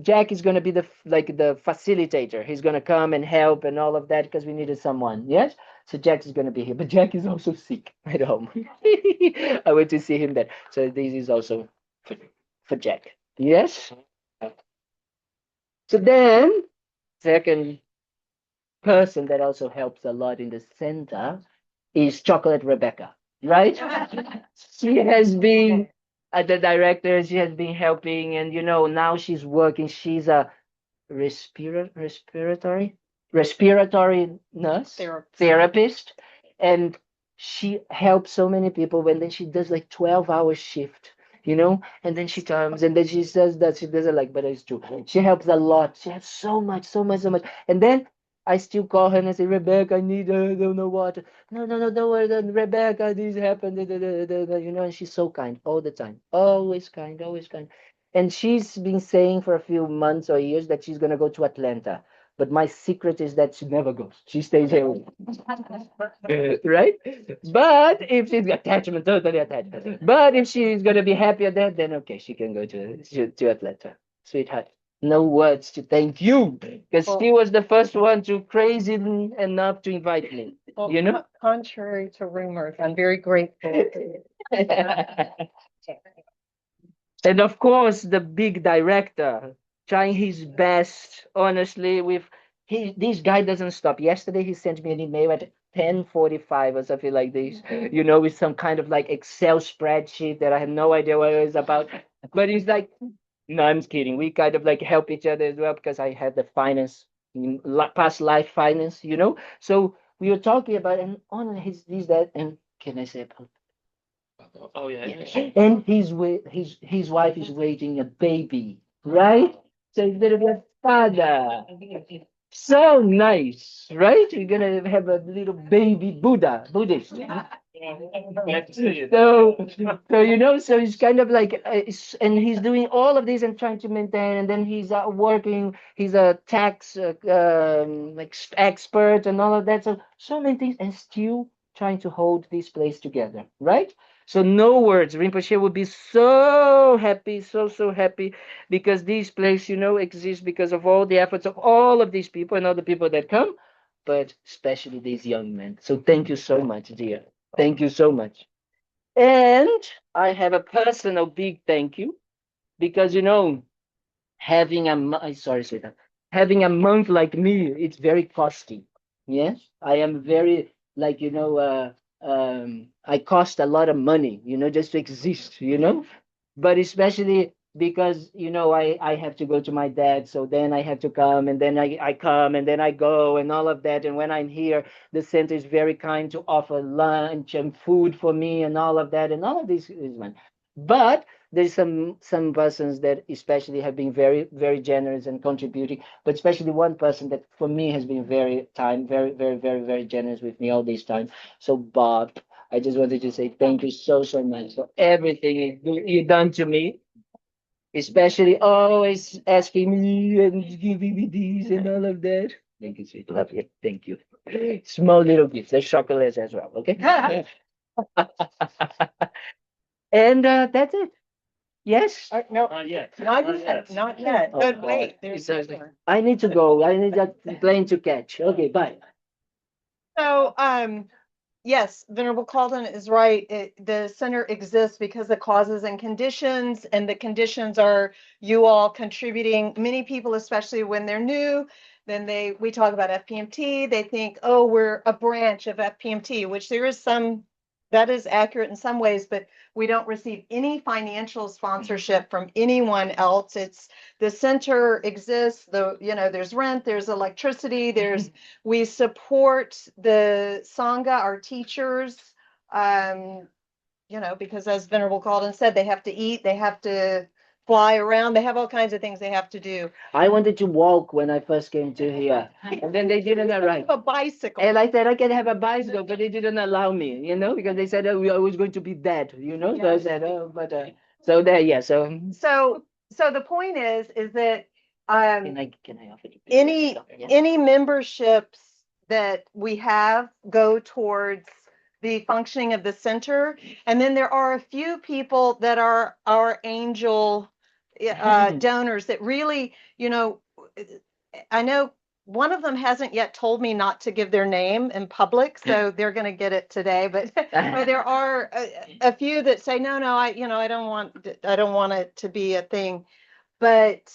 Jack is going to be the facilitator. He's going to come and help and all of that because we needed someone. Yes. So Jack is going to be here, but Jack is also sick at home. I went to see him there. So this is also for Jack. Yes. So then, second person that also helps a lot in the center is Chocolate Rebecca, right? She has been the director. She has been helping, and now she's working. She's a respiratory nurse, therapist, and she helps so many people. When then she does like 12-hour shift. And then she comes and then she says that she doesn't like, but it's true. She helps a lot. She has so much. And then I still call her and I say, Rebecca, I need I don't know what. No, don't worry, Rebecca, this happened. And she's so kind all the time. Always kind, always kind. And she's been saying for a few months or years that she's going to go to Atlanta. But my secret is that she never goes. She stays here. Right? But if she's attachment, totally attached. But if she's going to be happy at that, then okay, she can go to Atlanta. Sweetheart. No words to thank you, because she was the first one to crazy enough to invite me. Contrary to rumors, I'm very grateful. And of course, the big director trying his best, honestly, this guy doesn't stop. Yesterday, he sent me an email at 10:45 or something like this, with some kind of like Excel spreadsheet that I have no idea what it was about. But he's like, no, I'm kidding. We kind of like help each other as well because I had the finance, past life finance, So we were talking about, and on his that, and can I say about Oh yeah. and his wife is waiting a baby, right? So he's gonna be a father. So nice, right? We're gonna have a little baby Buddhist. So he's kind of like, and he's doing all of this and trying to maintain, and then he's working. He's a tax expert and all of that. So many things, and still trying to hold this place together, right? So no words. Rinpoche would be so happy, so happy, because this place, exists because of all the efforts of all of these people and all the people that come, but especially these young men. So thank you so much, dear. Thank you so much. And I have a personal big thank you because, having sorry, sweetheart, having a monk like me, it's very costly. Yes, I am very like I cost a lot of money, just to exist, but especially because I have to go to my dad, so then I have to come, and then I come, and then I go, and all of that. And when I'm here, the center is very kind to offer lunch and food for me and all of that, and all of this is one. But there's some persons that especially have been very, very generous and contributing, but especially one person that for me has been very, very generous with me all this time. So Bob, I just wanted to say thank you so much for everything you've done to me. Especially always asking me and giving me these and all of that. Thank you, sweet. Love you. Thank you. Small little gifts. There's chocolates as well. Okay. And that's it. Yes. No, Yes. not yet, not yet. Oh, But God. wait, there's Exactly. more. I need to go. I need that plane to catch. Okay, bye. So, yes, Venerable Kalden is right. The center exists because of causes and conditions, and the conditions are you all contributing. Many people, especially when they're new, then we talk about FPMT, they think, oh, we're a branch of FPMT, which there is some, that is accurate in some ways, but we don't receive any financial sponsorship from anyone else. It's the center exists, there's rent, there's electricity, we support the Sangha, our teachers, because as Venerable Kalden said, they have to eat, they have to fly around, they have all kinds of things they have to do. I wanted to walk when I first came to here, and then they didn't allow. A bicycle. And I said I can have a bicycle, but they didn't allow me, because they said, oh, we are always going to be dead, So I said, oh, but so there, yeah. So So the point is that can I offer you? any Yeah. any memberships that we have go towards the functioning of the center, and then there are a few people that are our angel donors that really, I know one of them hasn't yet told me not to give their name in public, so they're going to get it today. But there are a few that say, no, I don't want it to be a thing. But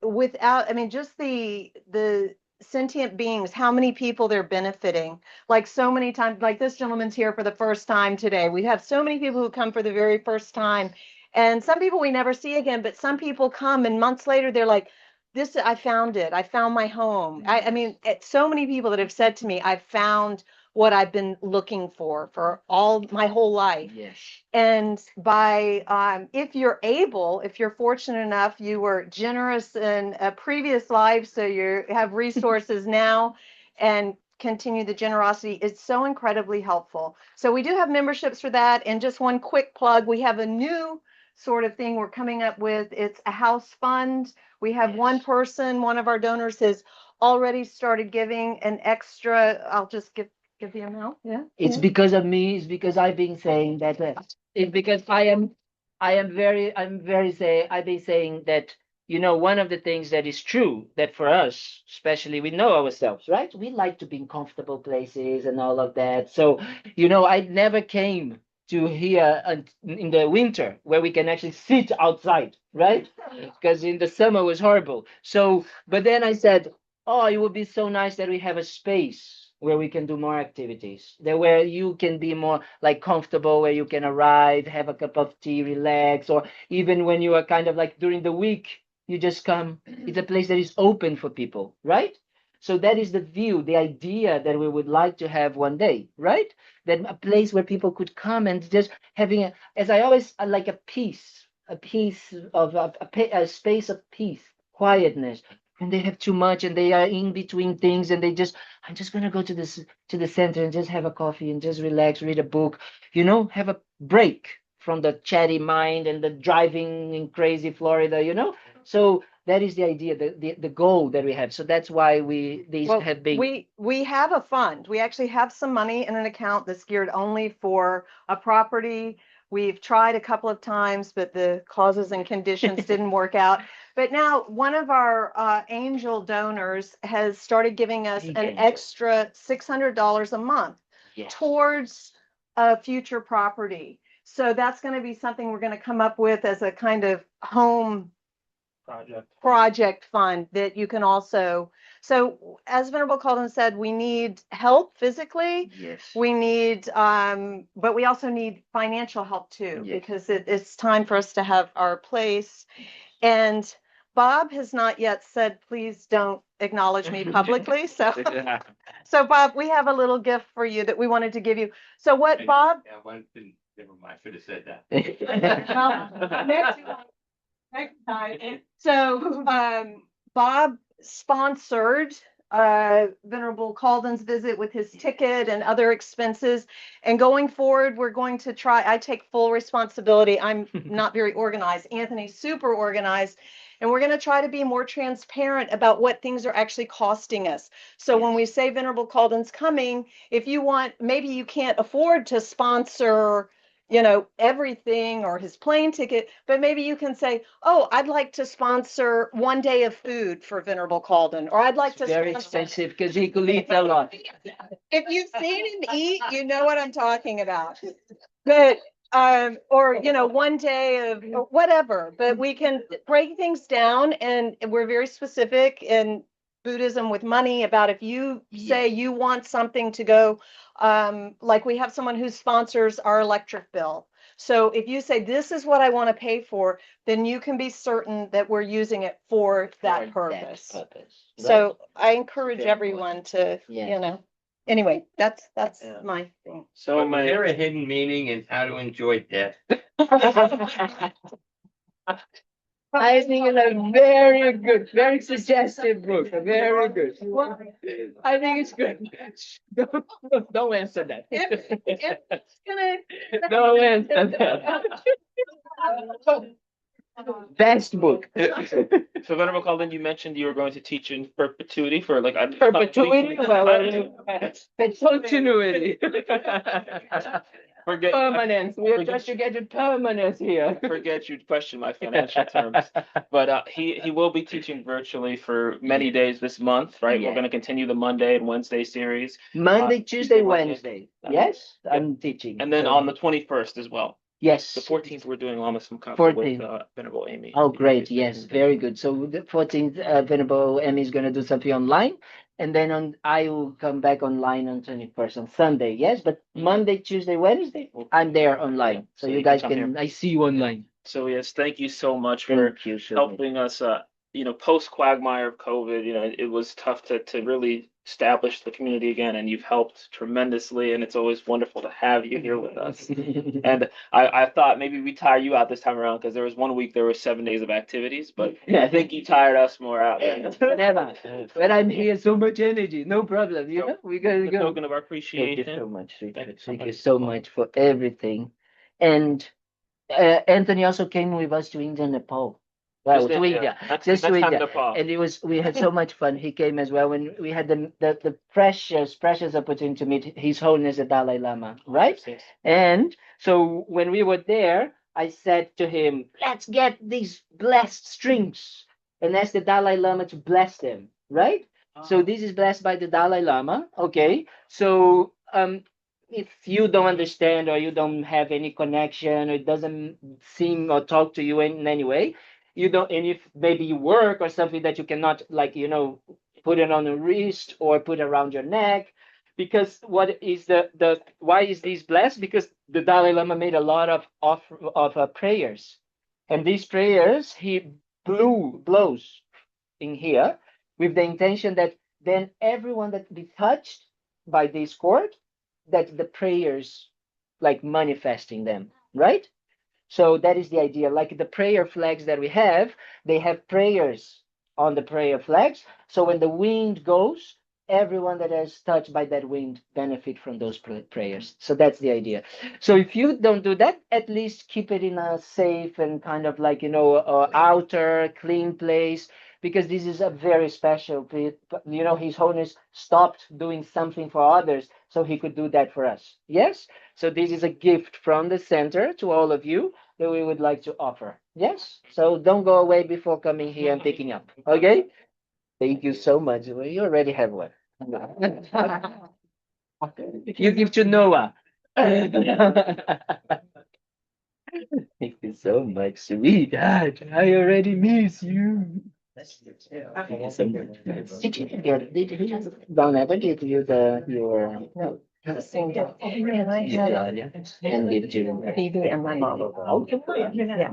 without, I mean, just the sentient beings, how many people they're benefiting. Like so many times, like this gentleman's here for the first time today. We have so many people who come for the very first time. And some people we never see again, but some people come and months later they're like, this, I found it. I found my home. I mean, so many people that have said to me, I found what I've been looking for all my whole life. Yes. And if you're fortunate enough, you were generous in a previous life, so you have resources now and continue the generosity. It's so incredibly helpful. So we do have memberships for that. And just one quick plug, we have a new sort of thing we're coming up with. It's a house fund. We have one person, one of our donors has already started giving an extra, I'll just give the amount. Yeah. It's because of me. It's because I've been saying that. It's because I've been saying that, one of the things that is true that for us, especially we know ourselves, right? We like to be in comfortable places and all of that. So, I never came to here in the winter where we can actually sit outside, right? Because in the summer was horrible. So, but then I said, oh, it would be so nice that we have a space where we can do more activities, there where you can be more like comfortable, where you can arrive, have a cup of tea, relax, or even when you are kind of like during the week, you just come. It's a place that is open for people, right? So that is the view, the idea that we would like to have one day, right? That a place where people could come and just having, as I always like a piece of a space of peace, quietness, and they have too much and they are in between things and I'm just going to go to the center and just have a coffee and just relax, read a book, have a break from the chatty mind and the driving in crazy Florida. So that is the idea, the goal that we have. So that's why have been. We have a fund. We actually have some money in an account that's geared only for a property. We've tried a couple of times, but the causes and conditions didn't work out. But now one of our angel donors has started giving us an extra $600 a month towards a future property. So that's going to be something we're going to come up with as a kind of home project fund that you can also. So as Venerable Kalden said, we need help physically. Yes. We need, but we also need financial help too, because it's time for us to have our place. And Bob has not yet said, please don't acknowledge me publicly. So, so Bob, we have a little gift for you that we wanted to give you. So what, Bob? Yeah, one thing, never mind, I should have said that. Well, next time. So Bob sponsored Venerable Kalden's visit with his ticket and other expenses. And going forward, we're going to try, I take full responsibility. I'm not very organized. Anthony's super organized. And we're going to try to be more transparent about what things are actually costing us. So when we say Venerable Kalden's coming, if you want, maybe you can't afford to sponsor, you know, everything or his plane ticket, but maybe you can say, oh, I'd like to sponsor 1 day of food for Venerable Kalden, or I'd like to Very sponsor. expensive because he could eat a lot. If you've seen him eat, you know what I'm talking about. But or you know, 1 day of or whatever, but we can break things down, and we're very specific in Buddhism with money about if you say you want something to go, like we have someone who sponsors our electric bill. So if you say this is what I want to pay for, then you can be certain that we're using it for that purpose. So I encourage Very everyone to, Yes. you know, anyway, that's Yeah. my thing. So Is there a hidden meaning in how to enjoy death? I think it's a very good, very suggestive book. Very good. I think it's good. Don't answer that. It's gonna. Don't answer that. Best book. So Venerable Kalden, you mentioned you were going to teach in perpetuity for like Perpetuity? Continuity. Forget Permanence. We are trying to get to permanence here. forget you question my financial terms. But he will be teaching virtually for many days this month, right? Yeah. We're going to continue the Monday and Wednesday series, Monday, Tuesday, Wednesday. Wednesday. Yes, I'm teaching. and then So- on the 21st as well. yes, The 14th, we're doing almost some conference 14th. with Venerable Amy. Oh, great. Yes, very good. So the 14th, Venerable Emmy is going to do something online. And then I will come back online on 21st on Sunday. Yes, but Monday, Tuesday, Wednesday, I'm there online. So So you you can guys come can, I see you online. So yes, thank you so much for Thank you. helping us, post quagmire of COVID, it was tough to really establish the community again, and you've helped tremendously, and it's always wonderful to have you here with us. And I thought maybe we tire you out this time around because there was 1 week there were 7 days of activities, but I think you tired us more out. Never. When I'm here, so much energy, no problem. You So, know, we're going to As a go. token of our Thank you appreciation. so much. Thank you so Thank you much. so much for everything. And Anthony also came with us to India and Nepal. Well, Just to India. India, Next just to time India, Nepal. and we had so much fun. He came as well when we had the precious opportunity to meet His Holiness the Dalai Lama, right? Yes. And so when we were there, I said to him, "Let's get these blessed strings and ask the Dalai Lama to bless them, right?" So this is blessed by the Dalai Lama. Okay, so if you don't understand or you don't have any connection or it doesn't seem or talk to you in any way, you don't, and if maybe you work or something that you cannot, like, put it on a wrist or put around your neck, because what is the why is this blessed? Because the Dalai Lama made a lot of prayers, and these prayers he blows in here with the intention that then everyone that be touched by this cord, that the prayers like manifesting them, right? So that is the idea. Like the prayer flags that we have, they have prayers on the prayer flags. So when the wind goes, everyone that is touched by that wind benefit from those prayers. So that's the idea. So if you don't do that, at least keep it in a safe and kind of like, outer clean place, because this is a very special, His Holiness stopped doing something for others so he could do that for us. Yes? So this is a gift from the center to all of you that we would like to offer. Yes? So don't go away before coming here and picking up. Okay? Thank you so much. Well, you already have one. You give to Noah. Thank you so much, sweetheart. I already miss you. Thank you so much. Did he Don ever give you your no? Yeah, and give to Phoebe and my mom. Okay.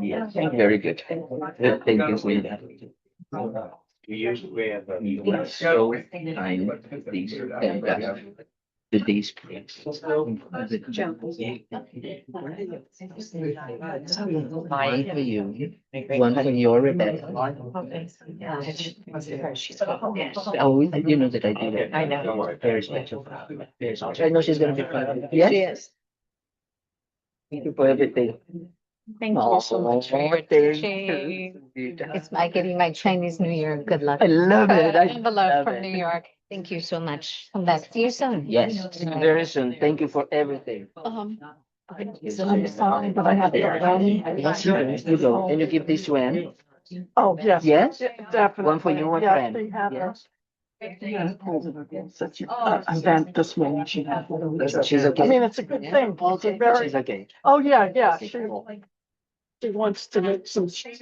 Yeah. Very good. Thank you, sweetheart. You usually have You are so kind. These fantastic. to this place. One for you, one for your Rebecca. Oh, you know that I do that. I know. Very special. Very special. I know she's gonna be proud of you. Yes. Yes. Thank you for everything. Thank you so much for your teaching. It's like getting my Chinese New Year. Good luck. I love it. I Envelope love from it. New York. Thank you so much. Come back. See you soon. Yes, very soon. Thank you for everything. I'm sorry, but I have to go. Yes, you go. And you give this to Anne? Oh, yes. Yes? Definitely. One for you, one for Yes, Anne. they have Yes. such an event this morning. She's She's okay. I mean, it's a good thing. It's a very, She's okay. oh, yeah. She wants to make some change.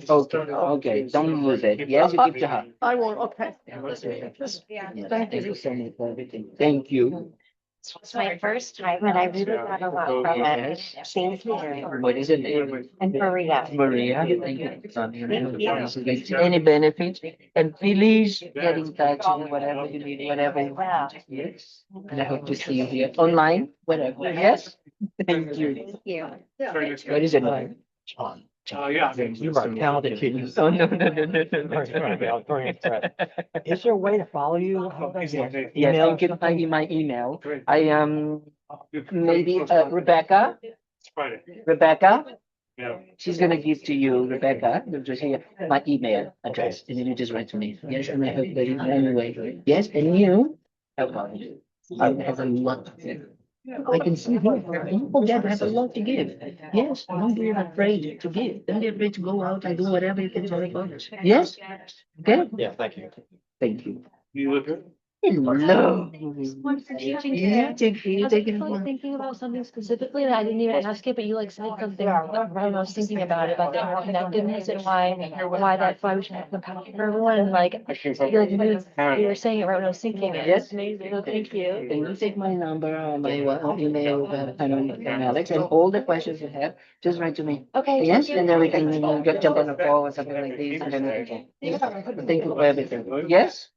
Okay, okay. Don't lose it. Yes, you give to her. I won't, okay. Yes, Thank Thank you. you so much for everything. Thank you. It's my first time and I really got a lot from it. Thank you. What is your name? And Maria. Maria, thank you. Any benefits? And please get in touch with whatever you need, whatever you want. Yes. And I hope to see you here online, whatever. Yes? Thank you. Thank you. What is your name? John. Yeah. You are talented. Oh, no. Is there a way to follow you? Yes, you can find in my email. I am maybe Rebecca. It's Friday. Rebecca. Yeah. She's gonna give to you, Rebecca, just here, my email address, and then you just write to me. Yes, and I hope that you anyway. Yes, and you, how about you? I have a lot to give. I can see here, people that have a lot to give. Yes, don't be afraid to give. Don't be afraid to go out and do whatever you can for others. Yes? Okay? Yeah, thank you. Thank you. You live here? Hello. One for teaching Yeah, today. thank you. I was actually thinking about something specifically that I didn't even ask it, but you like said something right when I was thinking about it, about the interconnectedness and why we should have compassion for everyone. And like, I feel like you were saying it right when I was thinking it. Yes. It's amazing. So thank you. And you take my number or my email, and Alex, and all the questions you have, just write to me. Okay. Yes, thank you. and then we can jump on a call or something like this, and then we can. Thank you for everything. Yes?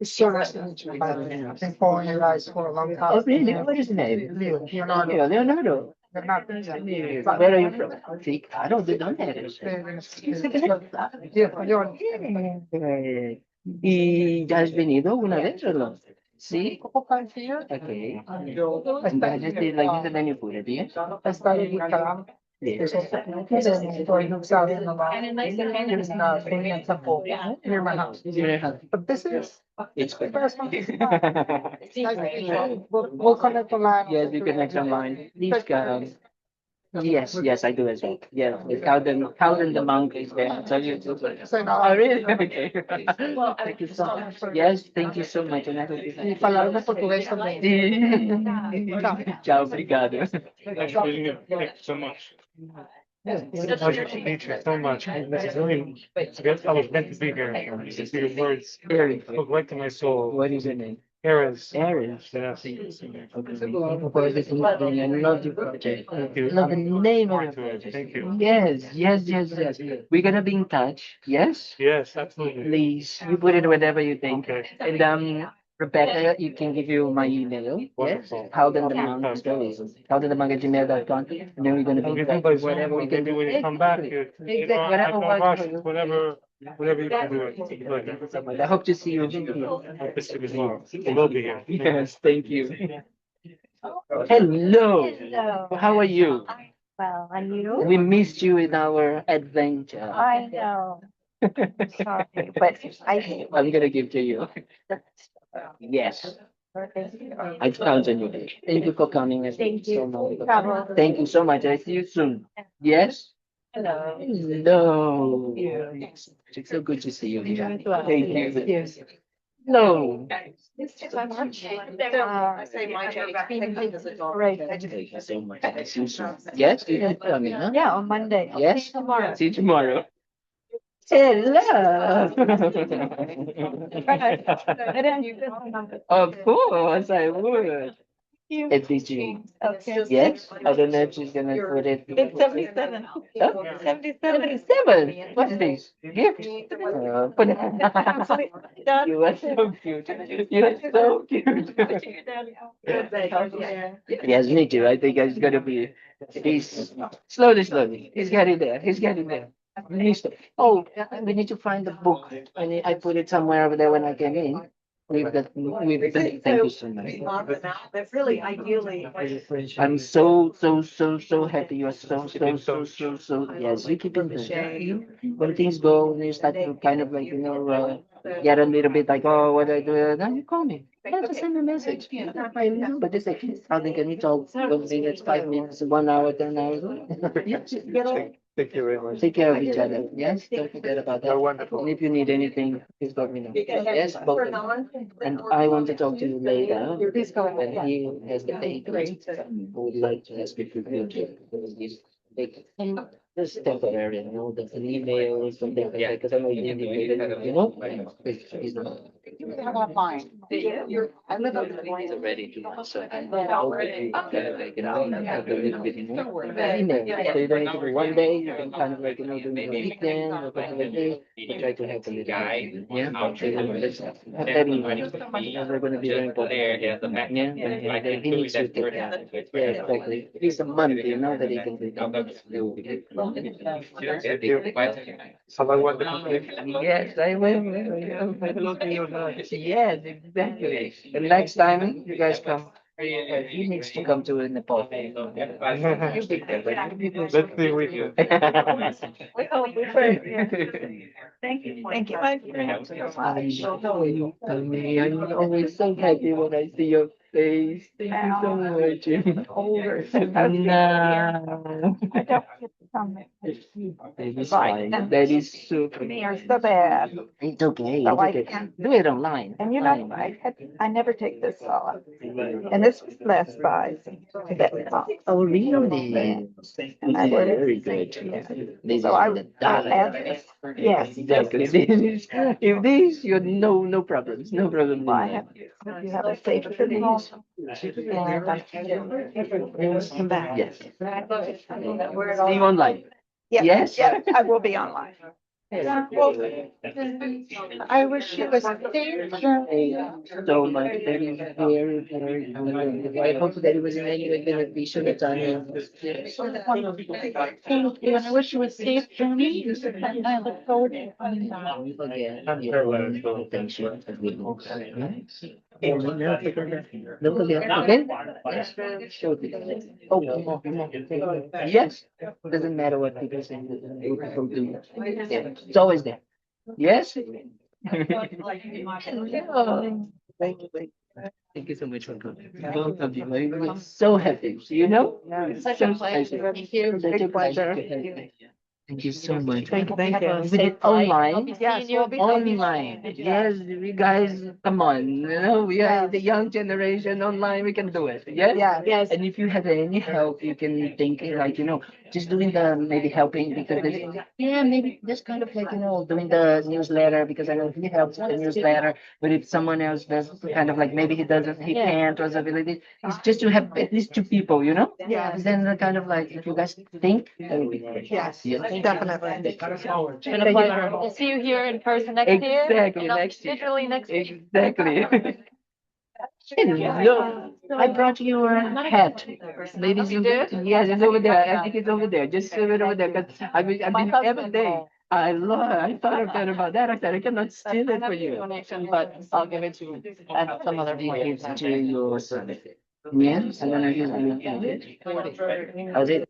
So nice to meet you. I've been following you guys for a long time. Oh, really? What is the name? Leonardo. Yeah, Leonardo. Where are you from? See, I don't have it. ¿Y ya has venido una vez o no? Sí. Okay. I just did like this and then you put it, yes? I started with Kalam. Yes. Near my house. But this is It's good. first one. We'll connect online. Yes, you connect online. Please come. Yes, I do as well. Yeah, the Kalden the monk is there. So you Say no. Oh, really? Okay. Thank you so much. Yes, thank you so much. And I hope Y falarme portugués también. Tchau, obrigado. Thanks for meeting you. Thank you so much. It's a pleasure to meet you so much. This is really, I was meant to be here. Your words Eric, spoke right to my soul. what is your name? Eris. Aaron. Yes. Okay. Thank you for everything. I love the project. Thank you. Love the name of Forward to it. it. Thank you. Yes. We're gonna be in touch. Yes? Yes, absolutely. Please, you put it whatever you think. Okay. And Rebecca, you can give you my email. Yes? Wonderful. Howdenthemonk@gmail.com. And then we're gonna be We in can do touch. by Whatever Zoom, we can maybe do. when you come back, you know, Whatever no works rush, for you. whatever you can do it. I hope to see you. Hope to see you as well. We will be here. Yes, thank you. Hello. Hello. How are you? Well, and you? We missed you in our adventure. I know. Sorry, but I'm gonna give to you. Yes, I count on you. Thank you for coming. Thank you. So much. Bravo. Thank you so much. I see you soon. Yes? Hello. Hello. It's so good to see you here. Thank you. Hello. I say my Jenny. Right. Thank you so much. I see you soon. Yes? You're coming, huh? Yeah, on Monday. Yes? See you tomorrow. See you tomorrow. Hello. Of course, I would. At least you. Okay. Yes, I don't know if she's gonna put it. It's 77. Oh, 77. What's this? Gift? Put it. You are so cute. You are so cute. Yes, me too. I think it's gonna be. He's slowly. He's getting there. He's getting there. Oh, we need to find the book. I put it somewhere over there when I came in. Thank you so much. But really, ideally. I'm so happy. You are so. Yes, you keep in touch. When things go, when you start to kind of like, get a little bit like, oh, what do I do? Now you call me. Yeah, just send me a message. But it's like, how they can you talk 1 minute, 5 minutes, 1 hour, 10 hours? Yes, Thank you very much. take care of each other. Yes, don't forget about that. You're wonderful. And if you need anything, please let me know. Yes, both of you. And I want to talk to you later. Please go When ahead. he has the baby, I would like to ask if you could take just temporary, the an email or something like that, because I know you need it, he's not. I live up the He's already too much, so I hope that you kind of like, have a little bit, email. So you don't need to do 1 day, you can kind of like, during the weekend or something like this, you try to have a little bit. Yeah, so let's have that email. They're gonna be very important. Yeah, and he needs to take that. Yeah, exactly. At least a month, that he can do that. Have a wonderful day. Yes, I will. Yes, exactly. The next time you guys come, he needs to come to Nepal. Let's see with you. We hope we Thank you. Thank you. I'm always so happy when I see your face. Thank you so much. No. That is fine. That is super. Me are so bad. It's okay. So It's I okay. can- Do it online. And I never take this off. And this was last size. Oh, really? And I wear it. Very good. This So is I, for the I'll dollar. add this. Yes. Exactly. If this, you no problems. No problem. Well, you have a safe for me. And I'm come back. Yes. See you online. Yeah, Yes? yeah, I will be online. I wish you a safe journey. So much. That is very good. I hope that it was in any way beneficial at time. Thank you, and I wish you a safe journey. And I look forward to coming back. Again, attention. Don't forget, okay? Yes. Oh, come on. Yes. Doesn't matter what people say. What people do. Yeah. It's always there. Yes. Thank you. Thank you so much for coming. Both of you. I'm so happy. Such a pleasure. Thank you. Such a pleasure. Thank you so much. Thank you. We did it online. Yes, we'll be Online. Yes, you guys, come on. We are the young generation online. We can do it. Yes? Yeah. Yes. And if you have any help, you can think like, just doing maybe helping because maybe just kind of like, doing the newsletter because I know he helps with the newsletter. But if someone else does kind of like maybe he can't or something like this, it's just to have at least two people, Yeah. Then kind of like if you guys think, that would be great. Yes, Yes. definitely. It's been a pleasure. We'll see you here in person next year. Exactly, and I'll next see year. digitally next week. Exactly. Hello. I brought you a hat. Maybe You did? Yes, it's over there. I think it's over there. Just serve it over there. Because I've been every husband day. will. I thought about that. I said I cannot steal it for you. Donation, but I'll give it to you at some other point. Give it to your son. Yes, I'm gonna use it. How's it?